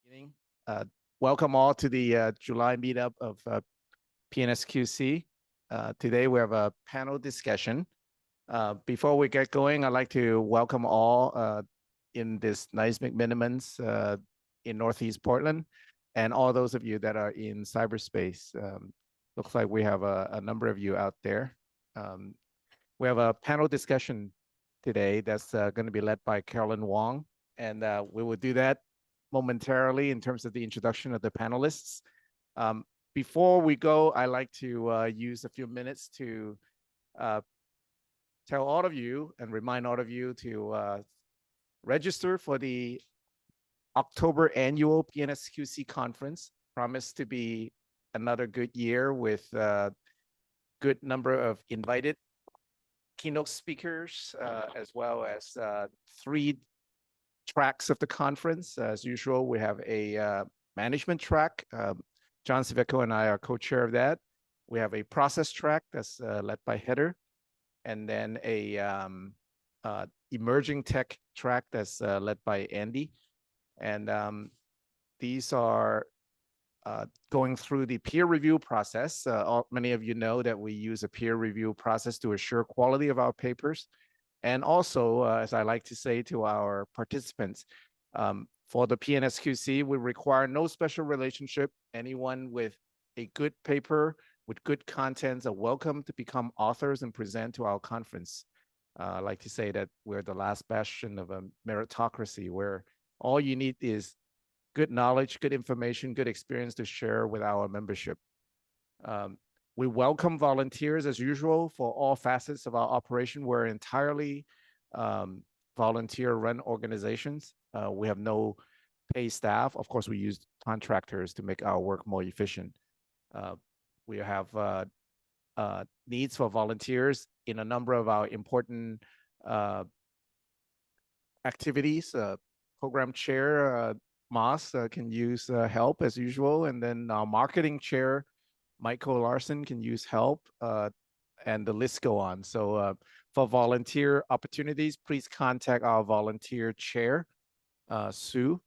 Meeting. Welcome all to the July meetup of PNSQC. Today we have a panel discussion. Before we get going, I'd like to welcome all in this nice McMinimans in Northeast Portland, and all those of you that are in cyberspace. Looks like we have a number of you out there. We have a panel discussion today that's going to be led by Carolyn Wong, and we will do that momentarily in terms of the introduction of the panelists. Before we go, I like to use a few minutes to tell all of you and remind all of you to register for the October annual PNSQC conference. Promised to be another good year with a good number of invited keynote speakers, as well as 3 tracks of the conference. As usual, we have a management track. John Civico and I are co-chair of that. We have a process track that's led by Heather, and then a emerging tech track that's led by Andy. And these are going through the peer review process. Many of you know that we use a peer review process to assure quality of our papers. And also, as I like to say to our participants, for the PNSQC, we require no special relationship. Anyone with a good paper, with good contents, are welcome to become authors and present to our conference. I like to say that we're the last bastion of a meritocracy, where all you need is good knowledge, good information, good experience to share with our membership. We welcome volunteers as usual for all facets of our operation. We're entirely volunteer-run organizations. We have no paid staff. Of course, we use contractors to make our work more efficient. We have needs for volunteers in a number of our important activities. Program chair, Moss, can use help as usual. And then our marketing chair, Michael Larson, can use help, and the list go on. So for volunteer opportunities, please contact our volunteer chair, Sue,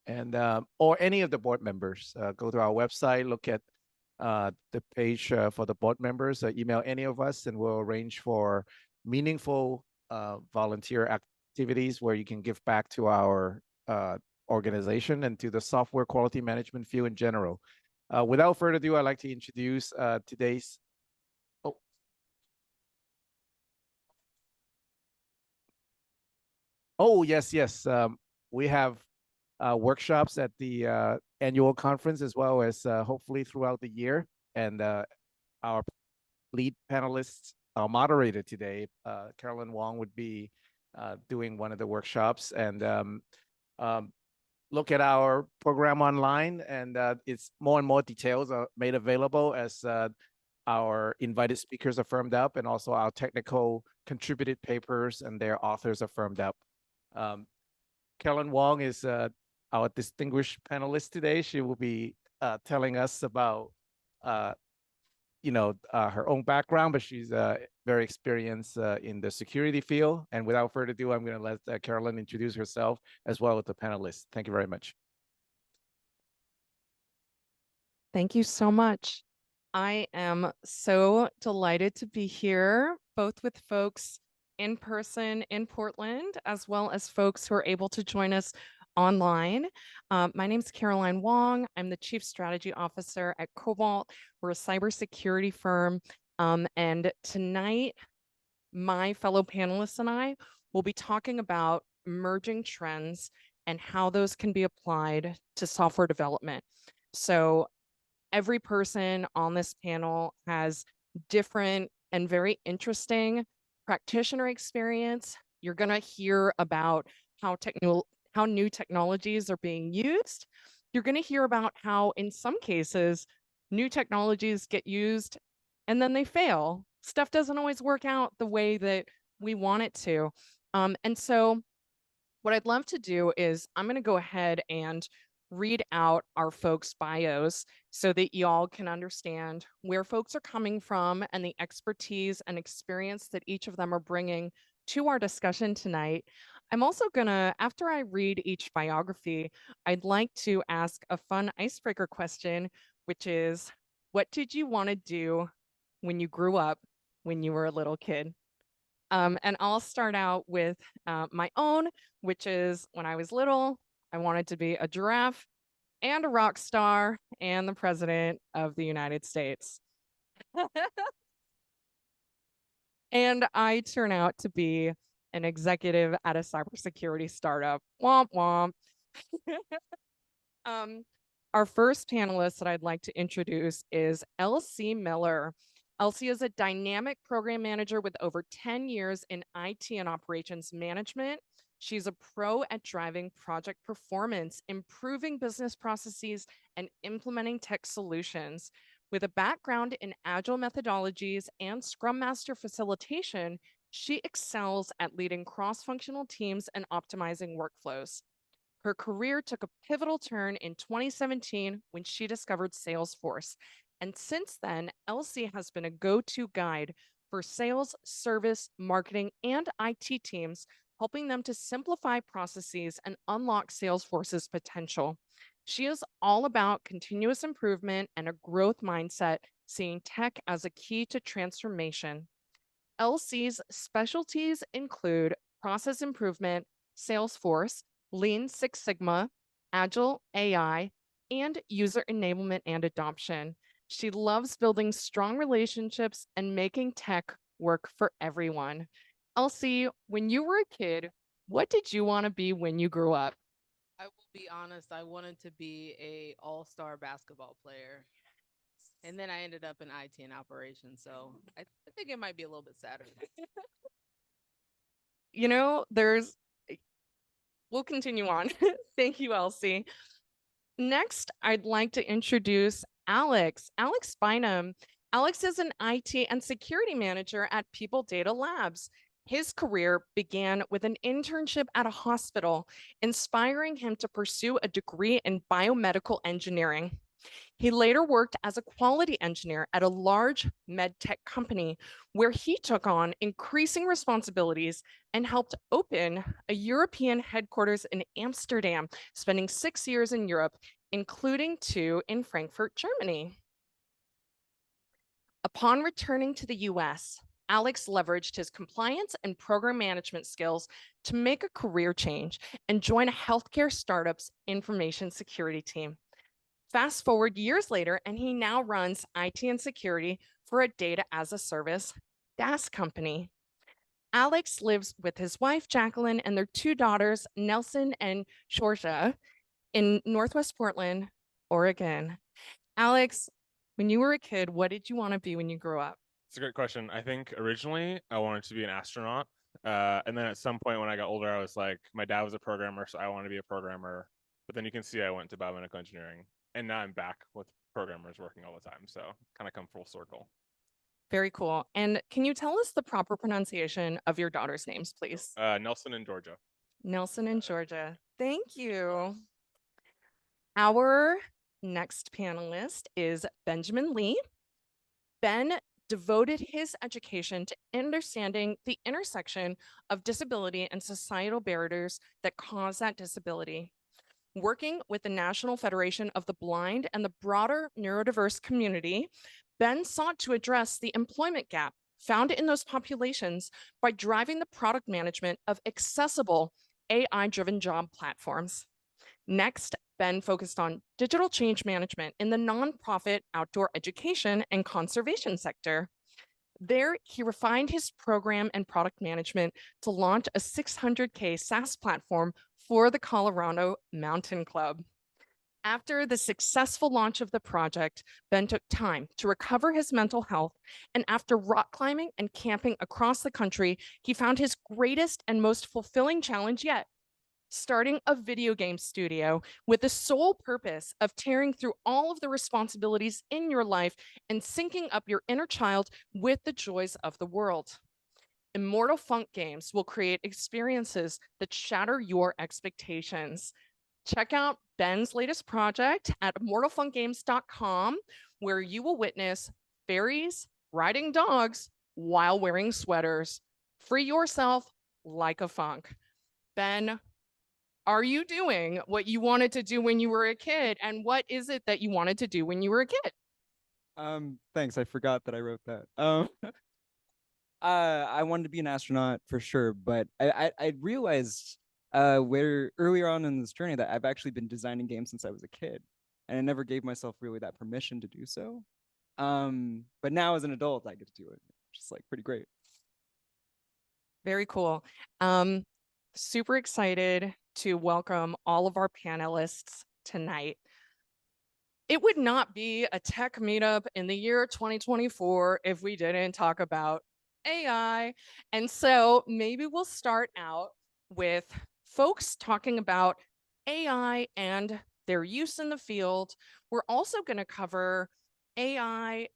and or any of the board members. Go to our website, look at the page for the board members, email any of us, and we'll arrange for meaningful volunteer activities where you can give back to our organization and to the software quality management field in general. Without further ado, I'd like to introduce today's. Oh, yes. We have workshops at the annual conference, as well as hopefully throughout the year. And our lead panelists, our moderator today, Carolyn Wong, would be doing one of the workshops. And look at our program online, and it's more and more details are made available as our invited speakers are firmed up, and also our technical contributed papers and their authors are firmed up. Carolyn Wong is our distinguished panelist today. She will be telling us about her own background, but she's very experienced in the security field. And without further ado, I'm going to let Carolyn introduce herself as well as the panelists. Thank you very much. Thank you so much. I am so delighted to be here, both with folks in person in Portland, as well as folks who are able to join us online. My name is Caroline Wong. I'm the Chief Strategy Officer at Cobalt. We're a cybersecurity firm. And tonight, my fellow panelists and I will be talking about emerging trends and how those can be applied to software development. So every person on this panel has different and very interesting practitioner experience. You're going to hear about how new technologies are being used. You're going to hear about how, in some cases, new technologies get used and then they fail. Stuff doesn't always work out the way that we want it to. And so what I'd love to do is I'm going to go ahead and read out our folks' bios so that y'all can understand where folks are coming from and the expertise and experience that each of them are bringing to our discussion tonight. I'm also gonna, after I read each biography, I'd like to ask a fun icebreaker question, which is, what did you want to do when you grew up, when you were a little kid? And I'll start out with my own, which is when I was little, I wanted to be a giraffe and a rock star and the president of the United States. And I turn out to be an executive at a cybersecurity startup. Womp womp. Um, our first panelist that I'd like to introduce is Elsie Miller. Elsie is a dynamic program manager with over 10 years in IT and operations management. She's a pro at driving project performance, improving business processes, and implementing tech solutions. With a background in agile methodologies and Scrum Master facilitation, she excels at leading cross-functional teams and optimizing workflows. Her career took a pivotal turn in 2017 when she discovered Salesforce. And since then, Elsie has been a go-to guide for sales, service, marketing, and IT teams, helping them to simplify processes and unlock Salesforce's potential. She is all about continuous improvement and a growth mindset, seeing tech as a key to transformation. Elsie's specialties include process improvement, Salesforce, Lean Six Sigma, Agile AI, and user enablement and adoption. She loves building strong relationships and making tech work for everyone. Elsie, when you were a kid, what did you want to be when you grew up? I will be honest, I wanted to be a all-star basketball player. And then I ended up in IT and operations, so I think it might be a little bit sadder. You know, we'll continue on. Thank you, Elsie. Next, I'd like to introduce Alex. Alex Bynum. Alex is an IT and security manager at People Data Labs. His career began with an internship at a hospital, inspiring him to pursue a degree in biomedical engineering. He later worked as a quality engineer at a large med tech company where he took on increasing responsibilities and helped open a European headquarters in Amsterdam, spending 6 years in Europe, including 2 in Frankfurt, Germany. Upon returning to the US, Alex leveraged his compliance and program management skills to make a career change and join a healthcare startup's information security team. Fast forward years later, and he now runs IT and security for a data as a service DaaS company. Alex lives with his wife, Jacqueline, and their 2 daughters, Nelson and Georgia, in Northwest Portland, Oregon. Alex, when you were a kid, what did you want to be when you grew up? It's a great question. I think originally I wanted to be an astronaut. And then at some point when I got older, I was like, my dad was a programmer, so I wanted to be a programmer. But then you can see I went to biomedical engineering. And now I'm back with programmers working all the time. So kind of come full circle. Very cool. And can you tell us the proper pronunciation of your daughter's names, please? Nelson and Georgia. Nelson and Georgia. Thank you. Our next panelist is Benjamin Lee. Ben devoted his education to understanding the intersection of disability and societal barriers that cause that disability. Working with the National Federation of the Blind and the broader neurodiverse community, Ben sought to address the employment gap found in those populations by driving the product management of accessible AI-driven job platforms. Next, Ben focused on digital change management in the nonprofit outdoor education and conservation sector. There, he refined his program and product management to launch a 600K SaaS platform for the Colorado Mountain Club. After the successful launch of the project, Ben took time to recover his mental health, and after rock climbing and camping across the country, he found his greatest and most fulfilling challenge yet: starting a video game studio with the sole purpose of tearing through all of the responsibilities in your life and syncing up your inner child with the joys of the world. Immortal Funk games will create experiences that shatter your expectations. Check out Ben's latest project at immortalfunkgames.com, where you will witness fairies riding dogs while wearing sweaters. Free yourself like a funk. Ben, are you doing what you wanted to do when you were a kid? And what is it that you wanted to do when you were a kid? Thanks. I forgot that I wrote that. I wanted to be an astronaut for sure, but I realized where earlier on in this journey that I've actually been designing games since I was a kid, and I never gave myself really that permission to do so. But now as an adult, I get to do it, which is like pretty great. Very cool. Super excited to welcome all of our panelists tonight. It would not be a tech meetup in the year 2024 if we didn't talk about AI. And so maybe we'll start out with folks talking about AI and their use in the field. We're also going to cover AI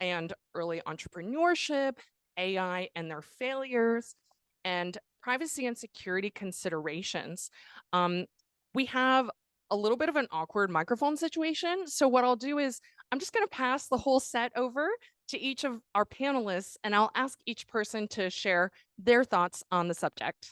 and early entrepreneurship, AI and their failures, and privacy and security considerations. We have a little bit of an awkward microphone situation. So what I'll do is I'm just going to pass the whole set over to each of our panelists, and I'll ask each person to share their thoughts on the subject.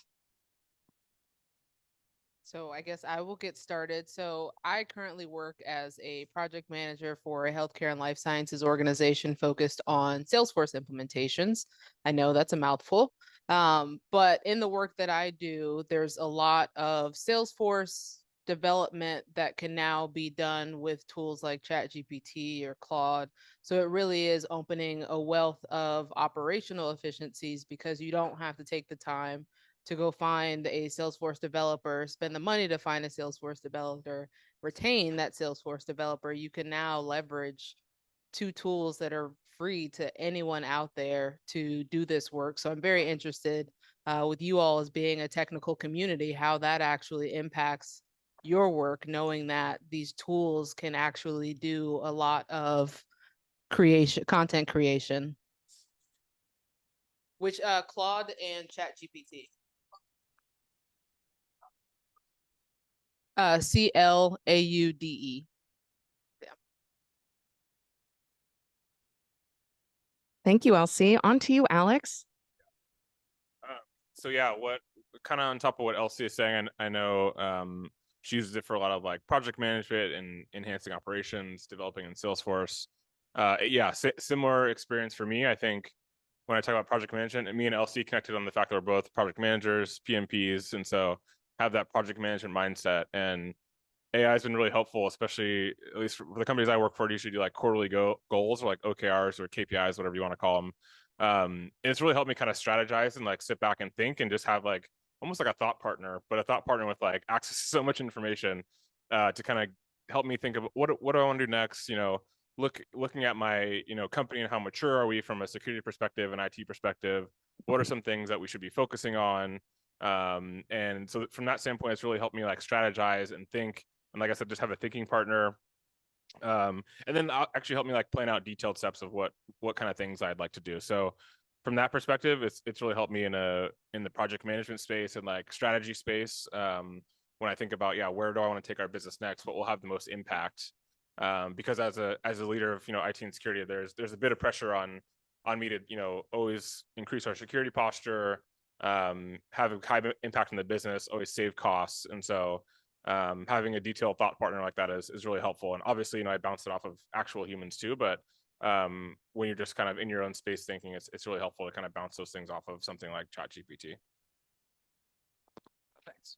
So I guess I will get started. So I currently work as a project manager for a healthcare and life sciences organization focused on Salesforce implementations. I know that's a mouthful, but in the work that I do, there's a lot of Salesforce development that can now be done with tools like ChatGPT or Claude. So it really is opening a wealth of operational efficiencies because you don't have to take the time to go find a Salesforce developer, spend the money to find a Salesforce developer, retain that Salesforce developer. You can now leverage two tools that are free to anyone out there to do this work. So I'm very interested with you all as being a technical community, how that actually impacts your work, knowing that these tools can actually do a lot of content creation. Which Claude and ChatGPT. CLAUDE. Yeah. Thank you, Elsie. On to you, Alex. So yeah, what kind of on top of what Elsie is saying, I know she uses it for a lot of like project management and enhancing operations, developing in Salesforce. Yeah, similar experience for me. I think when I talk about project management, and me and Elsie connected on the fact that we're both project managers, PMPs, and so have that project management mindset. And AI has been really helpful, especially at least for the companies I work for. They usually do like quarterly goals or like OKRs or KPIs, whatever you want to call them. And it's really helped me kind of strategize and like sit back and think and just have like almost like a thought partner, but a thought partner with like access to so much information to kind of help me think of what do I want to do next. You know, looking at my company and how mature are we from a security perspective and IT perspective. What are some things that we should be focusing on? And so from that standpoint, it's really helped me like strategize and think. And like I said, just have a thinking partner. And then actually help me like plan out detailed steps of what kind of things I'd like to do. So from that perspective, it's really helped me in the project management space and like strategy space. When I think about, where do I want to take our business next? What will have the most impact? Because as a leader of IT and security, there's a bit of pressure on me to always increase our security posture, have a high impact on the business, always save costs. And so having a detailed thought partner like that is really helpful. And obviously, I bounce it off of actual humans too, but when you're just kind of in your own space thinking, it's really helpful to kind of bounce those things off of something like ChatGPT. Thanks.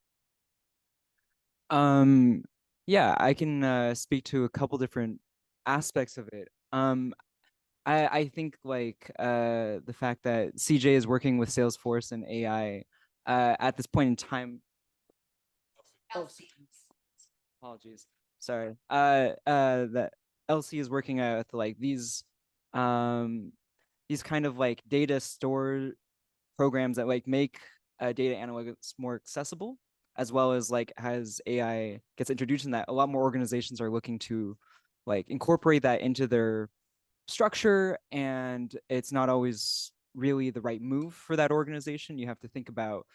Yeah, I can speak to a couple different aspects of it. I think like the fact that CJ is working with Salesforce and AI at this point in time. Apologies. Sorry. That Elsie is working with like these kind of like data store programs that like make data analytics more accessible, as well as like as AI gets introduced in that, a lot more organizations are looking to like incorporate that into their structure, and it's not always really the right move for that organization. You have to think about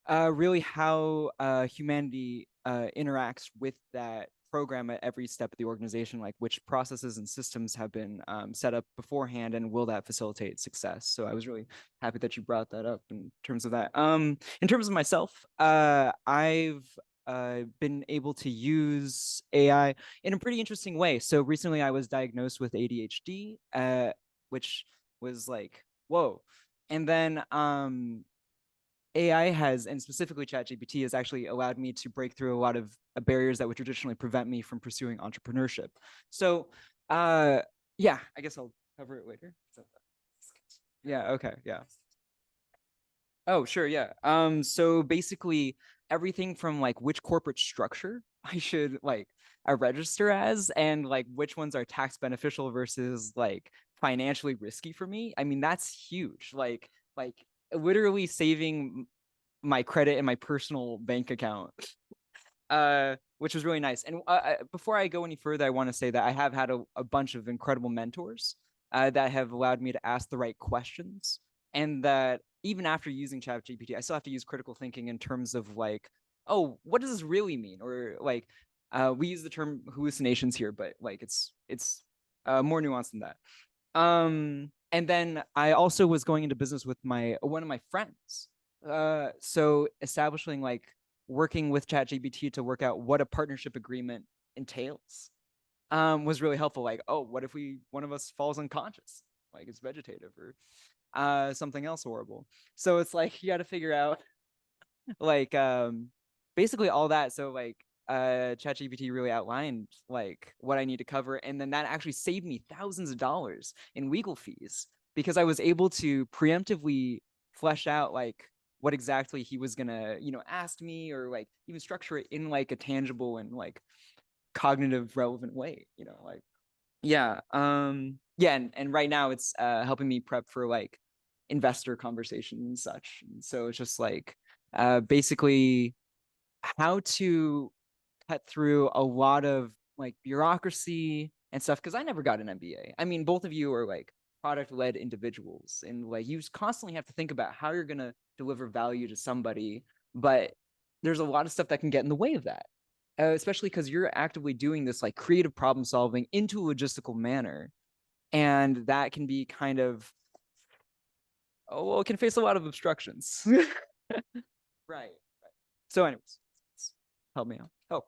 really how humanity interacts with that program at every step of the organization, like which processes and systems have been set up beforehand, and will that facilitate success? So I was really happy that you brought that up in terms of that. In terms of myself, I've been able to use AI in a pretty interesting way. So recently I was diagnosed with ADHD, which was like, whoa. And then AI has, and specifically ChatGPT, has actually allowed me to break through a lot of barriers that would traditionally prevent me from pursuing entrepreneurship. So, yeah, I guess I'll cover it later. Yeah, okay, yeah. Oh, sure, yeah. So basically everything from like which corporate structure I should like I register as, and like which ones are tax beneficial versus like financially risky for me. I mean, that's huge. Like literally saving my credit in my personal bank account, which was really nice. And before I go any further, I want to say that I have had a bunch of incredible mentors that have allowed me to ask the right questions, and that even after using ChatGPT, I still have to use critical thinking in terms of like, oh, what does this really mean? Or like, we use the term hallucinations here, but like it's more nuanced than that. And then I also was going into business with one of my friends. So establishing like working with ChatGPT to work out what a partnership agreement entails was really helpful. Like, oh, what if one of us falls unconscious, like it's vegetative or something else horrible. So it's like you got to figure out like basically all that. So like ChatGPT really outlined like what I need to cover, and then that actually saved me thousands of dollars in legal fees because I was able to preemptively flesh out like what exactly he was gonna ask me, or like even structure it in like a tangible and like cognitive relevant way, like yeah. Yeah, and right now it's helping me prep for like investor conversations and such. And so it's just like basically how to cut through a lot of like bureaucracy and stuff, because I never got an MBA. I mean, both of you are like product-led individuals, and like you constantly have to think about how you're gonna deliver value to somebody, but there's a lot of stuff that can get in the way of that, especially because you're actively doing this like creative problem solving into a logistical manner, and that can be kind of, oh well, it can face a lot of obstructions. Right. So anyways, help me out. Oh.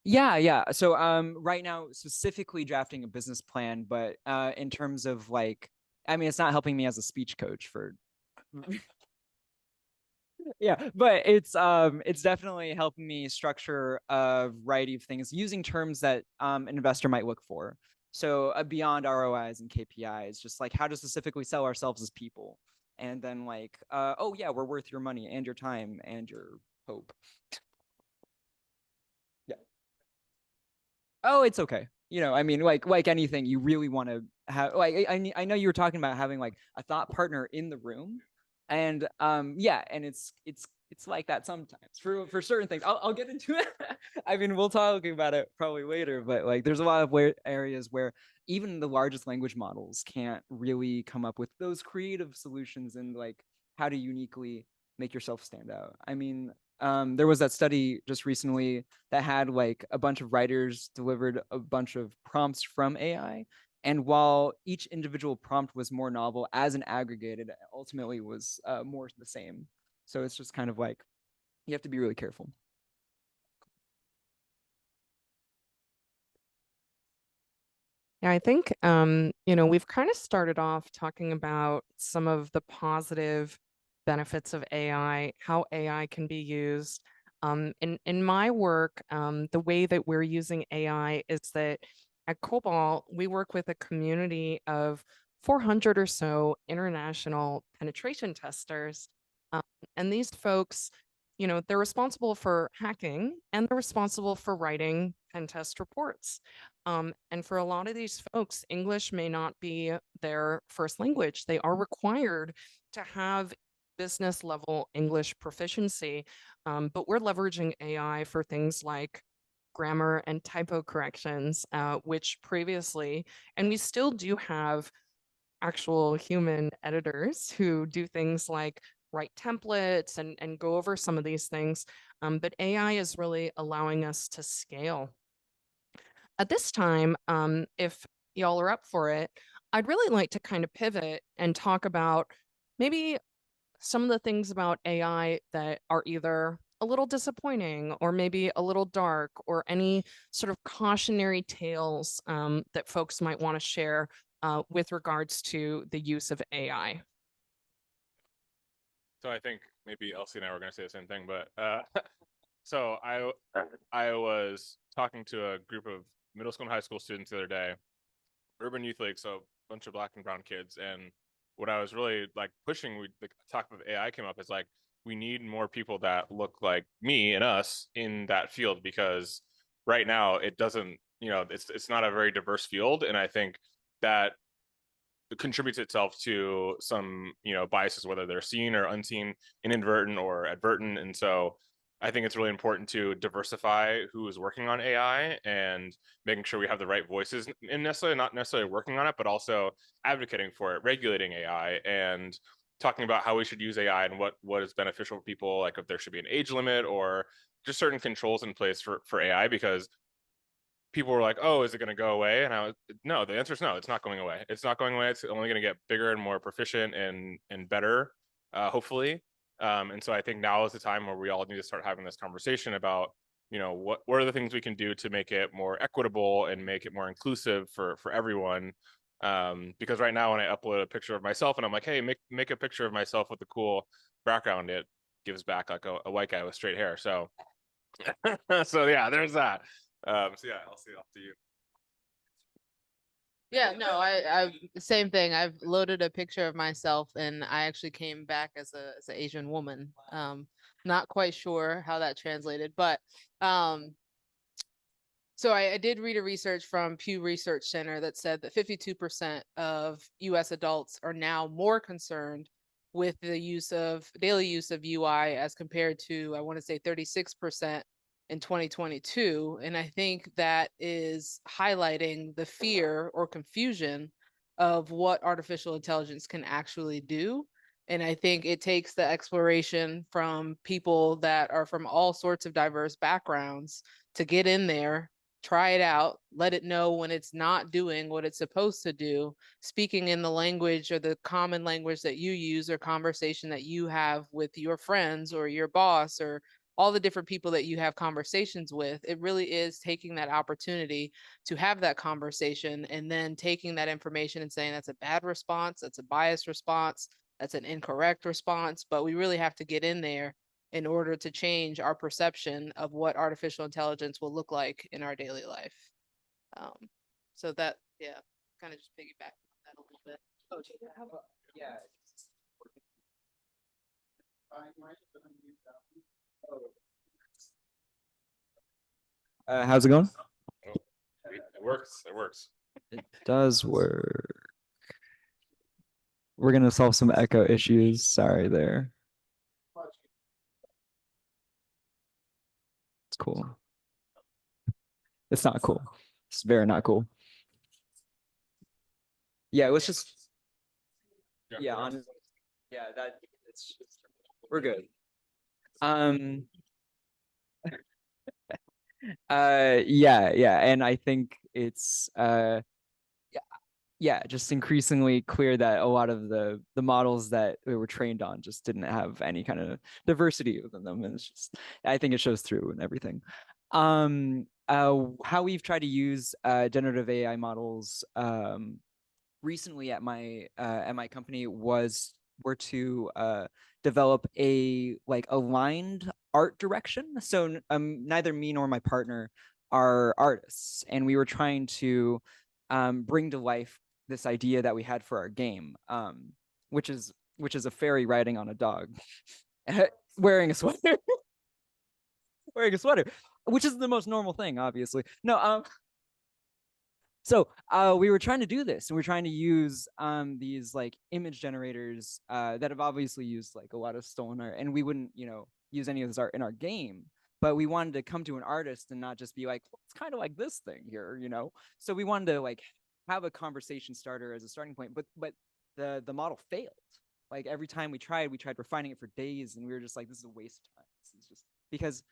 Yeah. So right now specifically drafting a business plan, but in terms of like, I mean, it's not helping me as a speech coach for yeah, but it's definitely helping me structure a variety of things using terms that an investor might look for. So beyond ROIs and KPIs, just like how to specifically sell ourselves as people. And then like, oh yeah, we're worth your money and your time and your hope. Yeah. Oh, it's okay. I mean, like anything, you really want to have like I know you were talking about having like a thought partner in the room, and yeah, and it's like that sometimes for certain things. I'll get into it. I mean, we'll talk about it probably later, but like there's a lot of areas where even the largest language models can't really come up with those creative solutions and like how to uniquely make yourself stand out. I mean, there was that study just recently that had like a bunch of writers delivered a bunch of prompts from AI. And while each individual prompt was more novel, as an aggregated, ultimately was more the same. So it's just kind of like, you have to be really careful. Yeah, I think we've kind of started off talking about some of the positive benefits of AI, how AI can be used. In my work, the way that we're using AI is that at Cobalt, we work with a community of 400 or so international penetration testers. And these folks, they're responsible for hacking and they're responsible for writing pen test reports. And for a lot of these folks, English may not be their first language. They are required to have business level English proficiency, but we're leveraging AI for things like grammar and typo corrections, which previously, and we still do have actual human editors who do things like write templates and go over some of these things. But AI is really allowing us to scale. At this time, if y'all are up for it, I'd really like to kind of pivot and talk about maybe some of the things about AI that are either a little disappointing or maybe a little dark, or any sort of cautionary tales that folks might want to share with regards to the use of AI. So I think maybe Elsie and I were going to say the same thing, but so I was talking to a group of middle school and high school students the other day, urban youth league, so a bunch of black and brown kids, and what I was really like pushing, the topic of AI came up, is like, we need more people that look like me and us in that field, because right now it doesn't, it's not a very diverse field, and I think that contributes itself to some biases, whether they're seen or unseen, inadvertent or advertent. And so I think it's really important to diversify who is working on AI and making sure we have the right voices, and not necessarily working on it, but also advocating for it, regulating AI, and talking about how we should use AI and what is beneficial for people, like if there should be an age limit or just certain controls in place for AI, because people were like, oh, is it going to go away? And no, the answer is no, it's not going away. It's not going away. It's only going to get bigger and more proficient and better, hopefully. And so I think now is the time where we all need to start having this conversation about, what are the things we can do to make it more equitable and make it more inclusive for everyone. Because right now when I upload a picture of myself and I'm like, hey, make a picture of myself with a cool background, it gives back like a white guy with straight hair. So, so yeah, there's that. So yeah, I'll see. Off to you. Yeah, no, I same thing. I've loaded a picture of myself, and I actually came back as an Asian woman. Not quite sure how that translated, but so I did read a research from Pew Research Center that said that 52% of U.S. adults are now more concerned with the daily use of UI as compared to, I want to say, 36% in 2022. And I think that is highlighting the fear or confusion of what artificial intelligence can actually do. And I think it takes the exploration from people that are from all sorts of diverse backgrounds to get in there, try it out, let it know when it's not doing what it's supposed to do, speaking in the language or the common language that you use or conversation that you have with your friends or your boss or all the different people that you have conversations with. It really is taking that opportunity to have that conversation and then taking that information and saying that's a bad response, that's a biased response, that's an incorrect response. But we really have to get in there in order to change our perception of what artificial intelligence will look like in our daily life. So that, yeah, kind of just piggyback on that a little bit. Oh, Yeah. How's it going? Oh, it works. It works. It does work. We're gonna solve some echo issues. Sorry there. It's cool. It's not cool. It's very not cool. Yeah, it was just yeah, we're good. Yeah, and I think it's just increasingly clear that a lot of the models that we were trained on just didn't have any kind of diversity within them, and it's just, I think it shows through and everything. How we've tried to use generative AI models recently at my company were to develop a aligned art direction. So neither me nor my partner are artists, and we were trying to bring to life this idea that we had for our game, which is a fairy riding on a dog, wearing a sweater, which is the most normal thing, obviously. No, so we were trying to do this, and we're trying to use these image generators that have obviously used a lot of stolen art, and we wouldn't use any of this art in our game, but we wanted to come to an artist and not just be like, well, it's kind of like this thing here, so we wanted to have a conversation starter as a starting point, but the model failed. Like every time we tried refining it for days, and we were just like, this is a waste of time. This is just because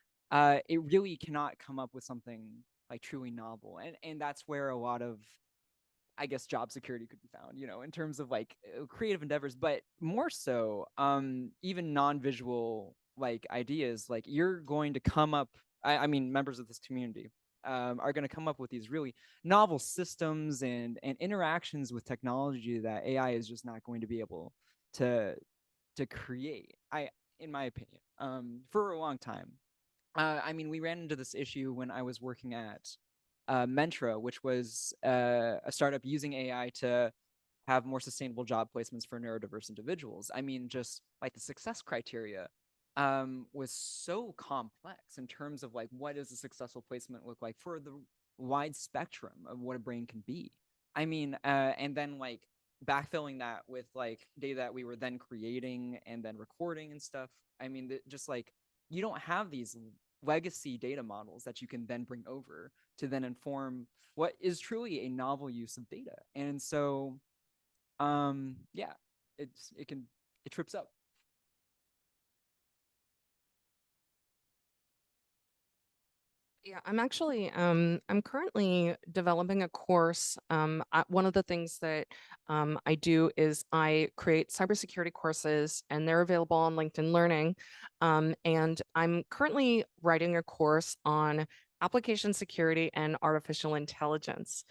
it really cannot come up with something like truly novel, and that's where a lot of, I guess, job security could be found, in terms of like creative endeavors, but more so, even non-visual like ideas, like you're going to come up, I mean, members of this community are going to come up with these really novel systems and interactions with technology that AI is just not going to be able to create. In my opinion, for a long time. I mean, we ran into this issue when I was working at Mentra, which was a startup using AI to have more sustainable job placements for neurodiverse individuals. I mean, just like the success criteria was so complex in terms of like, what does a successful placement look like for the wide spectrum of what a brain can be? I mean, and then like backfilling that with like data that we were then creating and then recording and stuff. I mean, just like you don't have these legacy data models that you can then bring over to then inform what is truly a novel use of data. And so, yeah, it trips up. Yeah, I'm actually I'm currently developing a course. One of the things that I do is I create cybersecurity courses, and they're available on LinkedIn Learning. And I'm currently writing a course on application security and artificial intelligence.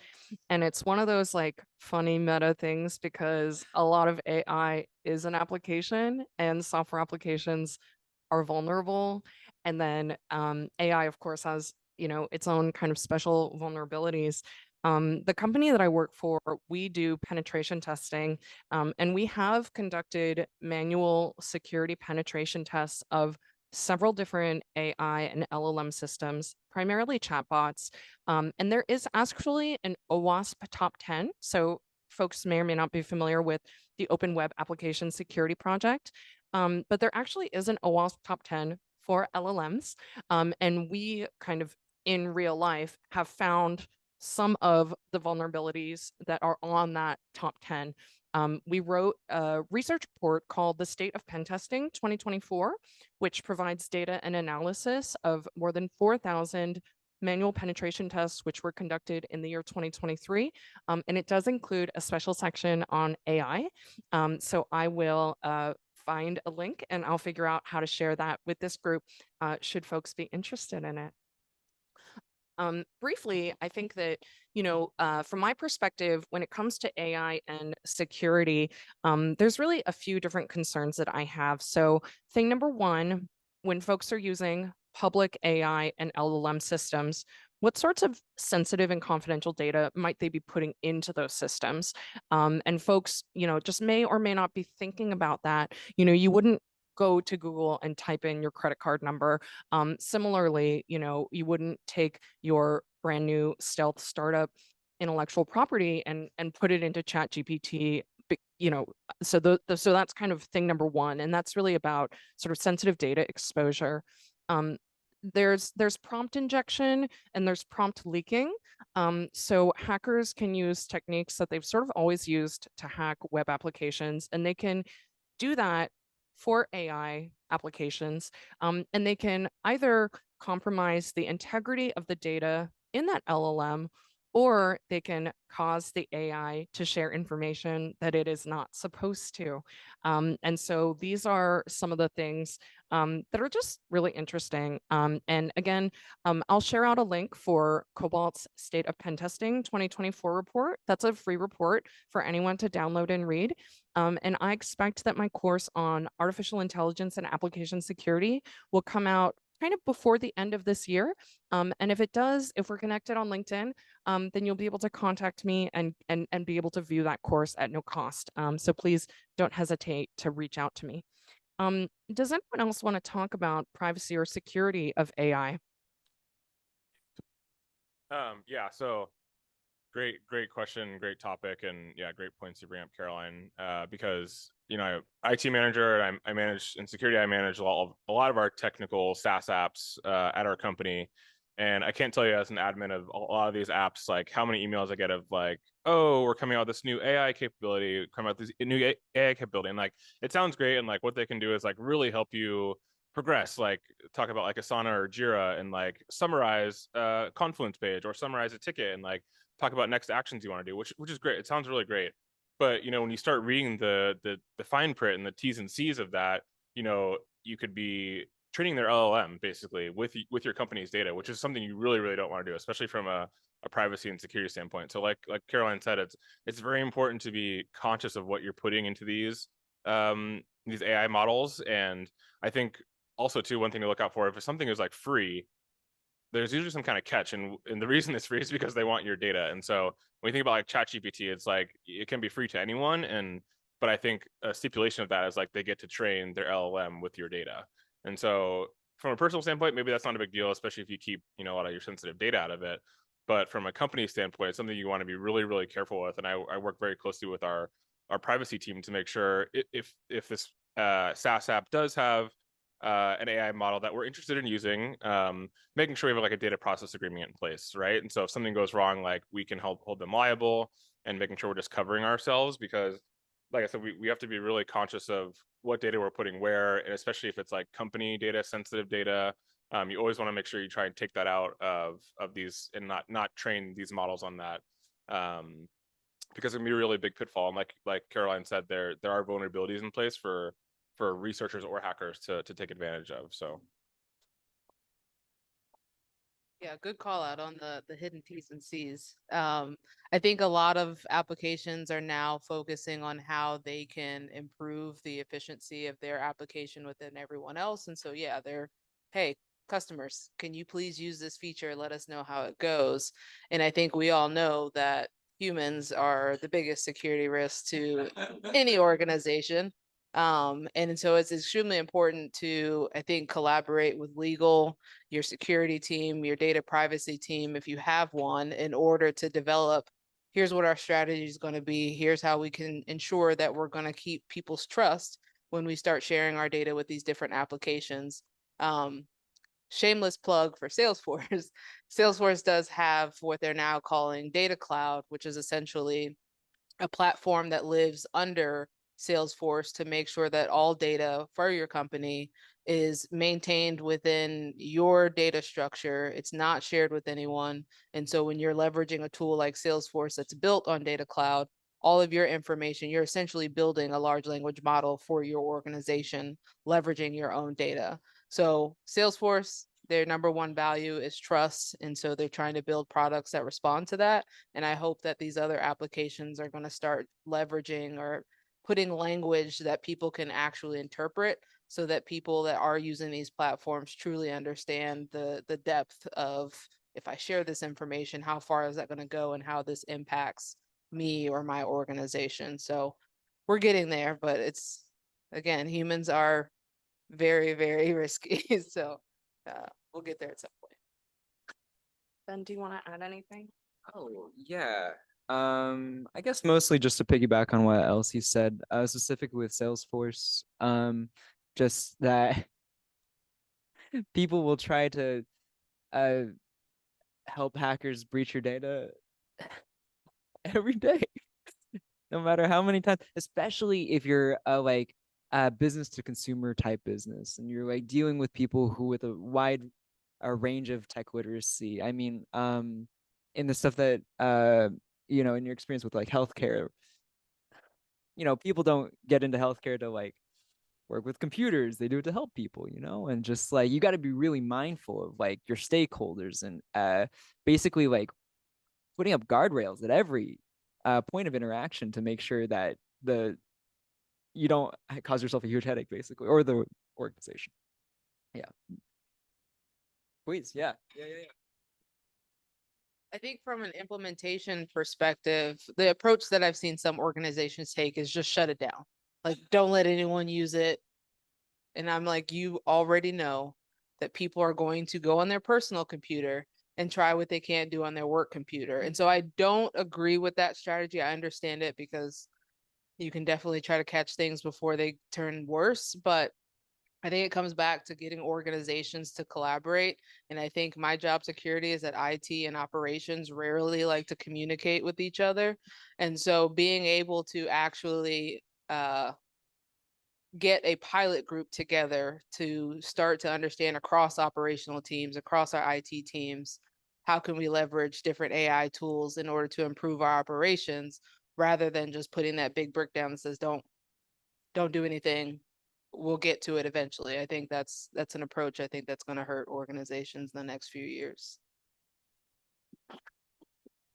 And it's one of those like funny meta things because a lot of AI is an application, and software applications are vulnerable. And then AI, of course, has its own kind of special vulnerabilities. The company that I work for, we do penetration testing, and we have conducted manual security penetration tests of several different AI and LLM systems, primarily chatbots. And there is actually an OWASP top 10. So folks may or may not be familiar with the Open Web Application Security Project. But there actually is an OWASP top 10 for LLMs. And we kind of in real life have found some of the vulnerabilities that are on that top 10. We wrote a research report called The State of Pen Testing 2024, which provides data and analysis of more than 4,000 manual penetration tests, which were conducted in the year 2023. And it does include a special section on AI. So I will find a link and I'll figure out how to share that with this group should folks be interested in it. Briefly, I think that, from my perspective, when it comes to AI and security, there's really a few different concerns that I have. So thing number one, when folks are using public AI and LLM systems, what sorts of sensitive and confidential data might they be putting into those systems? And folks, just may or may not be thinking about that. You wouldn't go to Google and type in your credit card number. Similarly, you wouldn't take your brand new stealth startup intellectual property and put it into Chat GPT. So so that's kind of thing number one, and that's really about sort of sensitive data exposure. There's prompt injection and there's prompt leaking. So hackers can use techniques that they've sort of always used to hack web applications, and they can do that for AI applications. And they can either compromise the integrity of the data in that LLM, or they can cause the AI to share information that it is not supposed to. And so these are some of the things that are just really interesting. And again, I'll share out a link for Cobalt's State of Pen Testing 2024 report. That's a free report for anyone to download and read. And I expect that my course on artificial intelligence and application security will come out kind of before the end of this year. And if it does, if we're connected on LinkedIn, then you'll be able to contact me and be able to view that course at no cost. So please don't hesitate to reach out to me. Does anyone else want to talk about privacy or security of AI? Yeah, so great question, great topic, and yeah, great points you bring up, Caroline. Because IT manager, and I manage in security. I manage a lot of our technical SaaS apps at our company, And I can't tell you as an admin of a lot of these apps, like how many emails I get of like, oh, we're coming out with this new AI capability, coming out with this new AI capability. And like, it sounds great. And like what they can do is like really help you progress, like talk about like Asana or Jira and like summarize a Confluence page or summarize a ticket and like talk about next actions you want to do, which is great. It sounds really great. But you know, when you start reading the fine print and the T's and C's of that, you know, you could be training their LLM basically with your company's data, which is something you really don't want to do, especially from a privacy and security standpoint. So like Caroline said, it's very important to be conscious of what you're putting into these AI models. And I think also too, one thing to look out for, if something is like free, there's usually some kind of catch, and the reason it's free is because they want your data. And so when you think about like ChatGPT, it's like it can be free to anyone, and but I think a stipulation of that is like they get to train their LLM with your data. And so from a personal standpoint, maybe that's not a big deal, especially if you keep, you know, a lot of your sensitive data out of it. But from a company standpoint, it's something you want to be really careful with. And I work very closely with our privacy team to make sure if this SaaS app does have an AI model that we're interested in using, making sure we have like a data process agreement in place, right? And so if something goes wrong, like we can help hold them liable, and making sure we're just covering ourselves, because like I said, we have to be really conscious of what data we're putting where, and especially if it's like company data, sensitive data, you always want to make sure you try and take that out of these and not train these models on that. Because it can be a really big pitfall. And like Caroline said, there are vulnerabilities in place for researchers or hackers to take advantage of. So Yeah, good call out on the hidden T's and C's. I think a lot of applications are now focusing on how they can improve the efficiency of their application within everyone else. And so, yeah, they're, hey, customers, can you please use this feature? Let us know how it goes. And I think we all know that humans are the biggest security risk to any organization. And so it's extremely important to, I think, collaborate with legal, your security team, your data privacy team, if you have one, in order to develop, here's what our strategy is going to be. Here's how we can ensure that we're going to keep people's trust when we start sharing our data with these different applications. Shameless plug for Salesforce. Salesforce does have what they're now calling Data Cloud, which is essentially a platform that lives under Salesforce to make sure that all data for your company is maintained within your data structure. It's not shared with anyone. And so when you're leveraging a tool like Salesforce that's built on Data Cloud, all of your information, you're essentially building a large language model for your organization, leveraging your own data. So Salesforce, their number one value is trust. And so they're trying to build products that respond to that. And I hope that these other applications are going to start leveraging or putting language that people can actually interpret, so that people that are using these platforms truly understand the depth of, if I share this information, how far is that going to go and how this impacts me or my organization. So we're getting there, but it's, again, humans are very risky. So we'll get there at some point. Ben, do you want to add anything? Oh, yeah. I guess mostly just to piggyback on what Elsie said, specifically with Salesforce, just that people will try to help hackers breach your data every day, no matter how many times, especially if you're like a business to consumer type business and you're like dealing with people who with a wide range of tech literacy. I mean, in the stuff that you know, in your experience with like healthcare, you know, people don't get into healthcare to like work with computers. They do it to help people, you know, and just like you got to be really mindful of like your stakeholders and basically like putting up guardrails at every point of interaction to make sure that you don't cause yourself a huge headache, basically, or the organization. Yeah. Please, yeah. I think from an implementation perspective, the approach that I've seen some organizations take is just shut it down. Like, don't let anyone use it. And I'm like, you already know that people are going to go on their personal computer and try what they can't do on their work computer. And so I don't agree with that strategy. I understand it because you can definitely try to catch things before they turn worse. But I think it comes back to getting organizations to collaborate. And I think my job security is that IT and operations rarely like to communicate with each other. And so being able to actually get a pilot group together to start to understand across operational teams, across our IT teams, how can we leverage different AI tools in order to improve our operations rather than just putting that big brick down that says don't do anything. We'll get to it eventually. I think that's an approach I think that's going to hurt organizations in the next few years.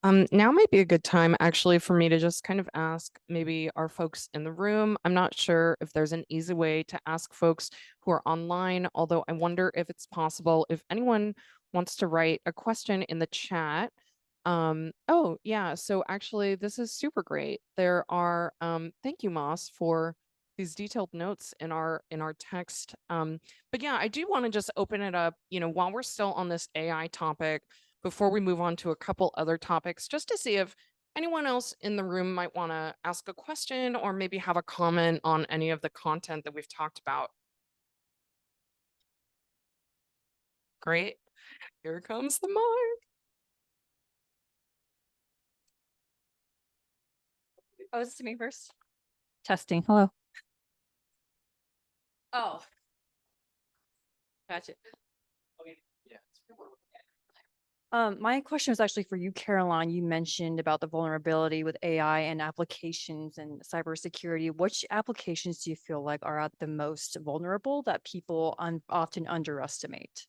Now might be a good time actually for me to just kind of ask maybe our folks in the room. I'm not sure if there's an easy way to ask folks who are online, although I wonder if it's possible if anyone wants to write a question in the chat. Oh yeah, so actually this is super great. There are, thank you Moss for these detailed notes in our text. But yeah, I do want to just open it up, while we're still on this AI topic, before we move on to a couple other topics, just to see if anyone else in the room might want to ask a question or maybe have a comment on any of the content that we've talked about. Great. Here comes the mic. Oh, is this me first? Testing. Hello. Oh. Gotcha. Okay. Yeah. My question was actually for you, Caroline. You mentioned about the vulnerability with AI and applications and cybersecurity. Which applications do you feel like are at the most vulnerable that people often underestimate?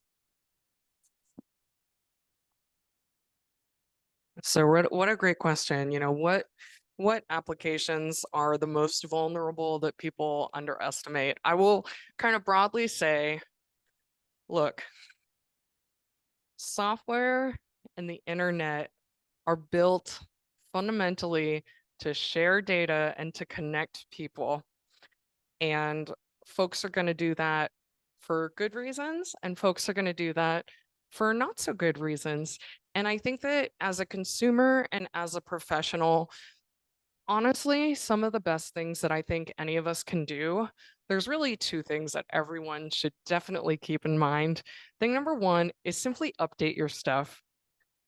So what a great question. What applications are the most vulnerable that people underestimate? I will kind of broadly say, look, software and the internet are built fundamentally to share data and to connect people. And folks are going to do that for good reasons, and folks are going to do that for not so good reasons. And I think that as a consumer and as a professional, honestly, some of the best things that I think any of us can do, there's really two things that everyone should definitely keep in mind. Thing number one is simply update your stuff.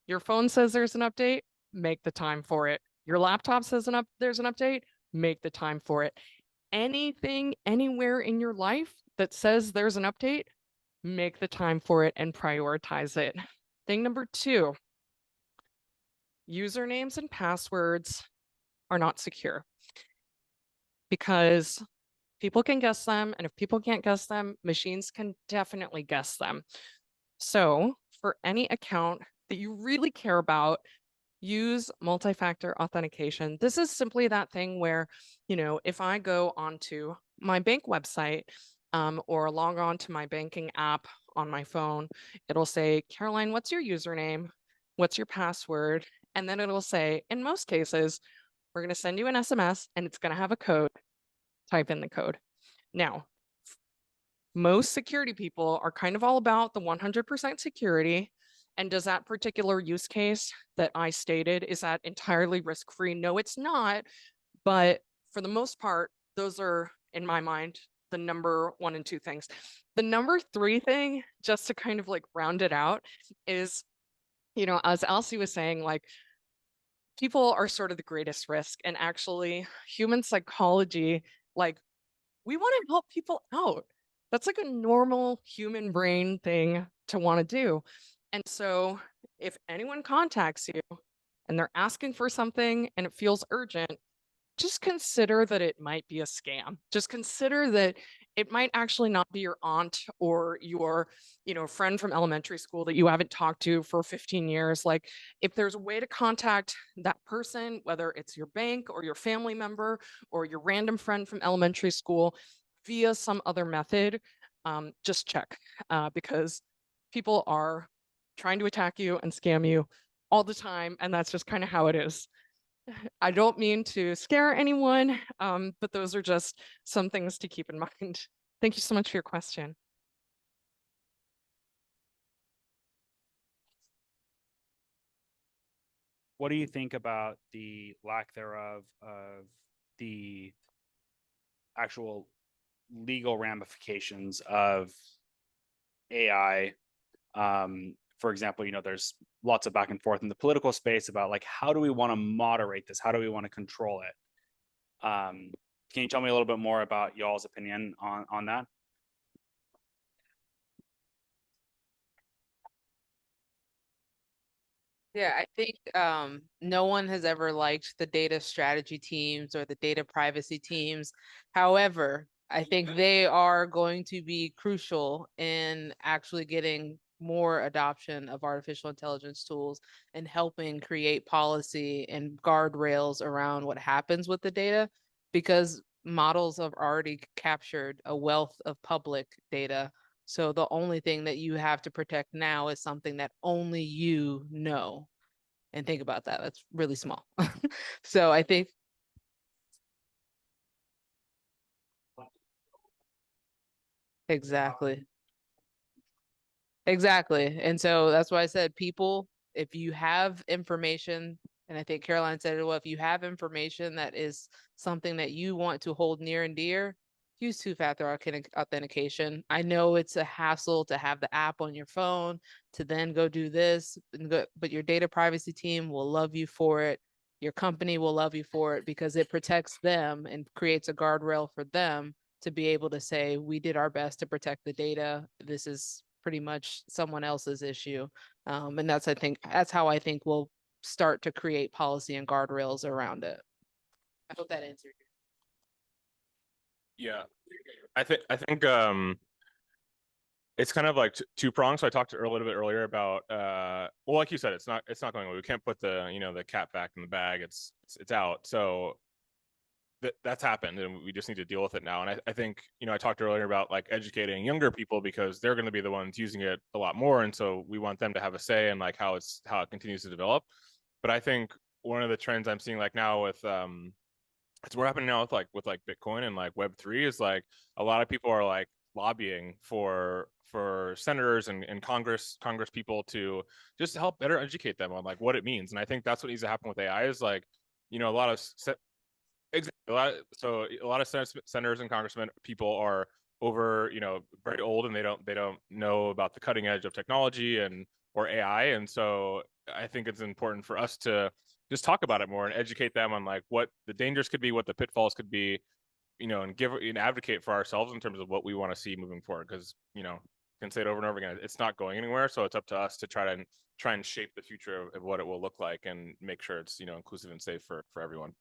Your phone says there's an update, make the time for it. Your laptop says there's an update, make the time for it. Anything, anywhere in your life that says there's an update, make the time for it and prioritize it. Thing number two, usernames and passwords are not secure because people can guess them. And if people can't guess them, machines can definitely guess them. So for any account that you really care about, use multi-factor authentication. This is simply that thing where, if I go onto my bank website or log on to my banking app on my phone, it'll say, Caroline, what's your username? What's your password? And then it'll say, in most cases, we're going to send you an SMS and it's going to have a code. Type in the code. Now, most security people are kind of all about the 100% security. And does that particular use case that I stated, is that entirely risk-free? No, it's not. But for the most part, those are, in my mind, the number one and two things. The number three thing, just to kind of like round it out, is, as Elsie was saying, like, people are sort of the greatest risk. And actually, human psychology, like, we want to help people out. That's like a normal human brain thing to want to do. And so if anyone contacts you and they're asking for something and it feels urgent, just consider that it might be a scam. Just consider that it might actually not be your aunt or your, friend from elementary school that you haven't talked to for 15 years. Like, if there's a way to contact that person, whether it's your bank or your family member or your random friend from elementary school via some other method, just check because people are trying to attack you and scam you all the time. And that's just kind of how it is. I don't mean to scare anyone, but those are just some things to keep in mind. Thank you so much for your question. What do you think about the lack thereof of the actual legal ramifications of AI. For example, there's lots of back and forth in the political space about like, how do we want to moderate this? How do we want to control it? Can you tell me a little bit more about y'all's opinion on that? Yeah, I think no one has ever liked the data strategy teams or the data privacy teams. However, I think they are going to be crucial in actually getting more adoption of artificial intelligence tools and helping create policy and guardrails around what happens with the data, because models have already captured a wealth of public data. So the only thing that you have to protect now is something that only you know. And think about that. That's really small. So I think exactly. Exactly. And so that's why I said, people, if you have information, and I think Caroline said it well, if you have information that is something that you want to hold near and dear, use two-factor authentication. I know it's a hassle to have the app on your phone to then go do this, but your data privacy team will love you for it. Your company will love you for it because it protects them and creates a guardrail for them to be able to say, we did our best to protect the data. This is pretty much someone else's issue. And I think that's how I think we'll start to create policy and guardrails around it. I hope that answered you. Yeah, I think it's kind of like two pronged. So I talked a little bit earlier about well, like you said, it's not going away. We can't put the the cat back in the bag. It's out. So that's happened, and we just need to deal with it now. And I think I talked earlier about like educating younger people because they're going to be the ones using it a lot more, and so we want them to have a say in like how it continues to develop. But I think one of the trends I'm seeing like now with it's what happening now with Bitcoin and like Web3 is like a lot of people are like lobbying for senators and Congress people to just help better educate them on like what it means. And I think that's what needs to happen with AI is like a lot of a lot of senators and congressmen people are over very old, and they don't know about the cutting edge of technology and or AI. And so I think it's important for us to just talk about it more and educate them on like what the dangers could be, what the pitfalls could be, and give and advocate for ourselves in terms of what we want to see moving forward. Because can say it over and over again, it's not going anywhere. So it's up to us to try and shape the future of what it will look like and make sure it's inclusive and safe for everyone.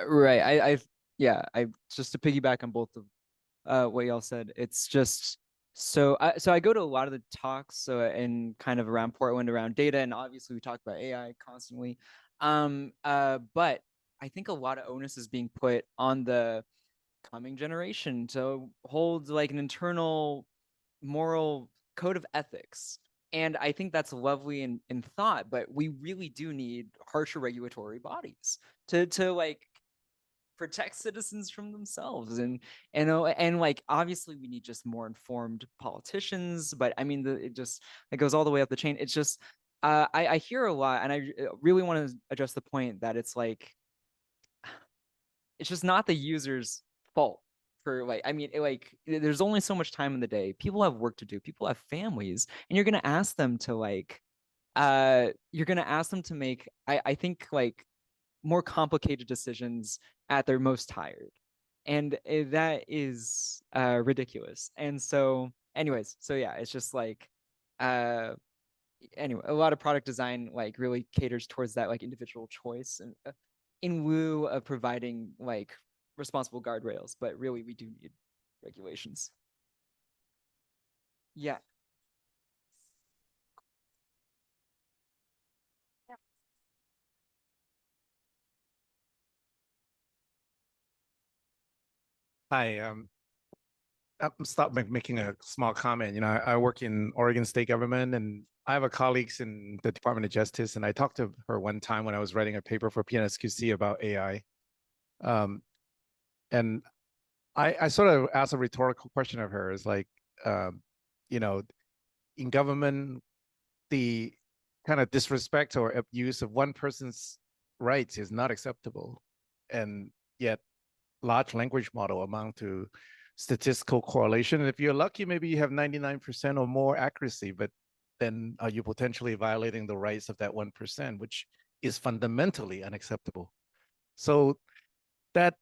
Right. I just to piggyback on both of what y'all said. It's just so I go to a lot of the talks in kind of around Portland around data, and obviously we talk about AI constantly. But I think a lot of onus is being put on the coming generation to hold like an internal moral code of ethics. And I think that's lovely in thought, but we really do need harsher regulatory bodies to like protect citizens from themselves. And like obviously we need just more informed politicians, but I mean it goes all the way up the chain. It's just I hear a lot, and I really want to address the point that it's like it's just not the user's fault for like there's only so much time in the day. People have work to do, people have families, and you're gonna ask them to make I think like more complicated decisions at their most tired, and that is ridiculous. And so anyways, so yeah, it's just like anyway, a lot of product design like really caters towards that like individual choice, and in lieu of providing like responsible guardrails, but really we do need regulations. Yeah. Hi, I'm stop making a small comment. I work in Oregon state government, and I have a colleagues in the Department of Justice, and I talked to her one time when I was writing a paper for PNSQC about AI. And I sort of asked a rhetorical question of her, is like, in government, the kind of disrespect or abuse of one person's rights is not acceptable. And yet large language model amount to statistical correlation. And if you're lucky, maybe you have 99% or more accuracy, but then are you potentially violating the rights of that 1%, which is fundamentally unacceptable. So that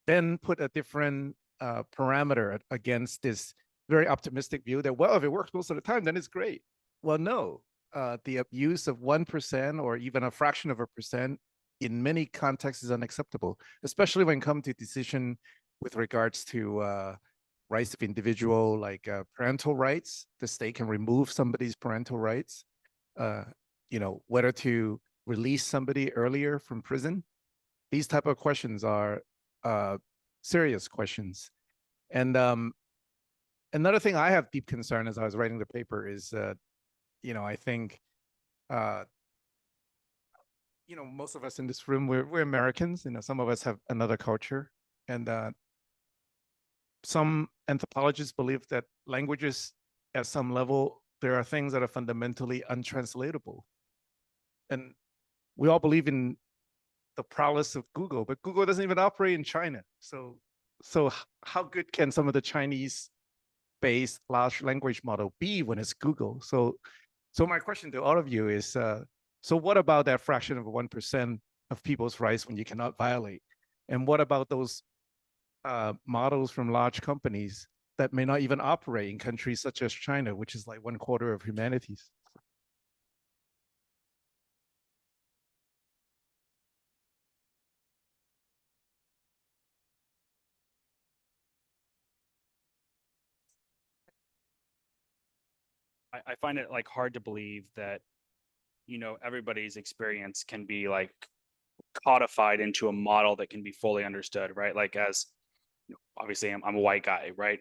then put a different parameter against this very optimistic view that, well, if it works most of the time, then it's great. Well, no, the abuse of 1% or even a fraction of a percent in many contexts is unacceptable, especially when it comes to decision with regards to rights of individual, like parental rights. The state can remove somebody's parental rights, whether to release somebody earlier from prison. These type of questions are serious questions. And another thing I have deep concern as I was writing the paper is, I think, most of us in this room, we're Americans. Some of us have another culture, and some anthropologists believe that languages, at some level, there are things that are fundamentally untranslatable. And we all believe in the prowess of Google, but Google doesn't even operate in China. So how good can some of the Chinese-based large language model be when it's Google? So my question to all of you is, so what about that fraction of 1% of people's rights when you cannot violate? And what about those models from large companies that may not even operate in countries such as China, which is like 1/4 of humanities? I find it like hard to believe that, everybody's experience can be like codified into a model that can be fully understood, right? Like as obviously I'm a white guy, right?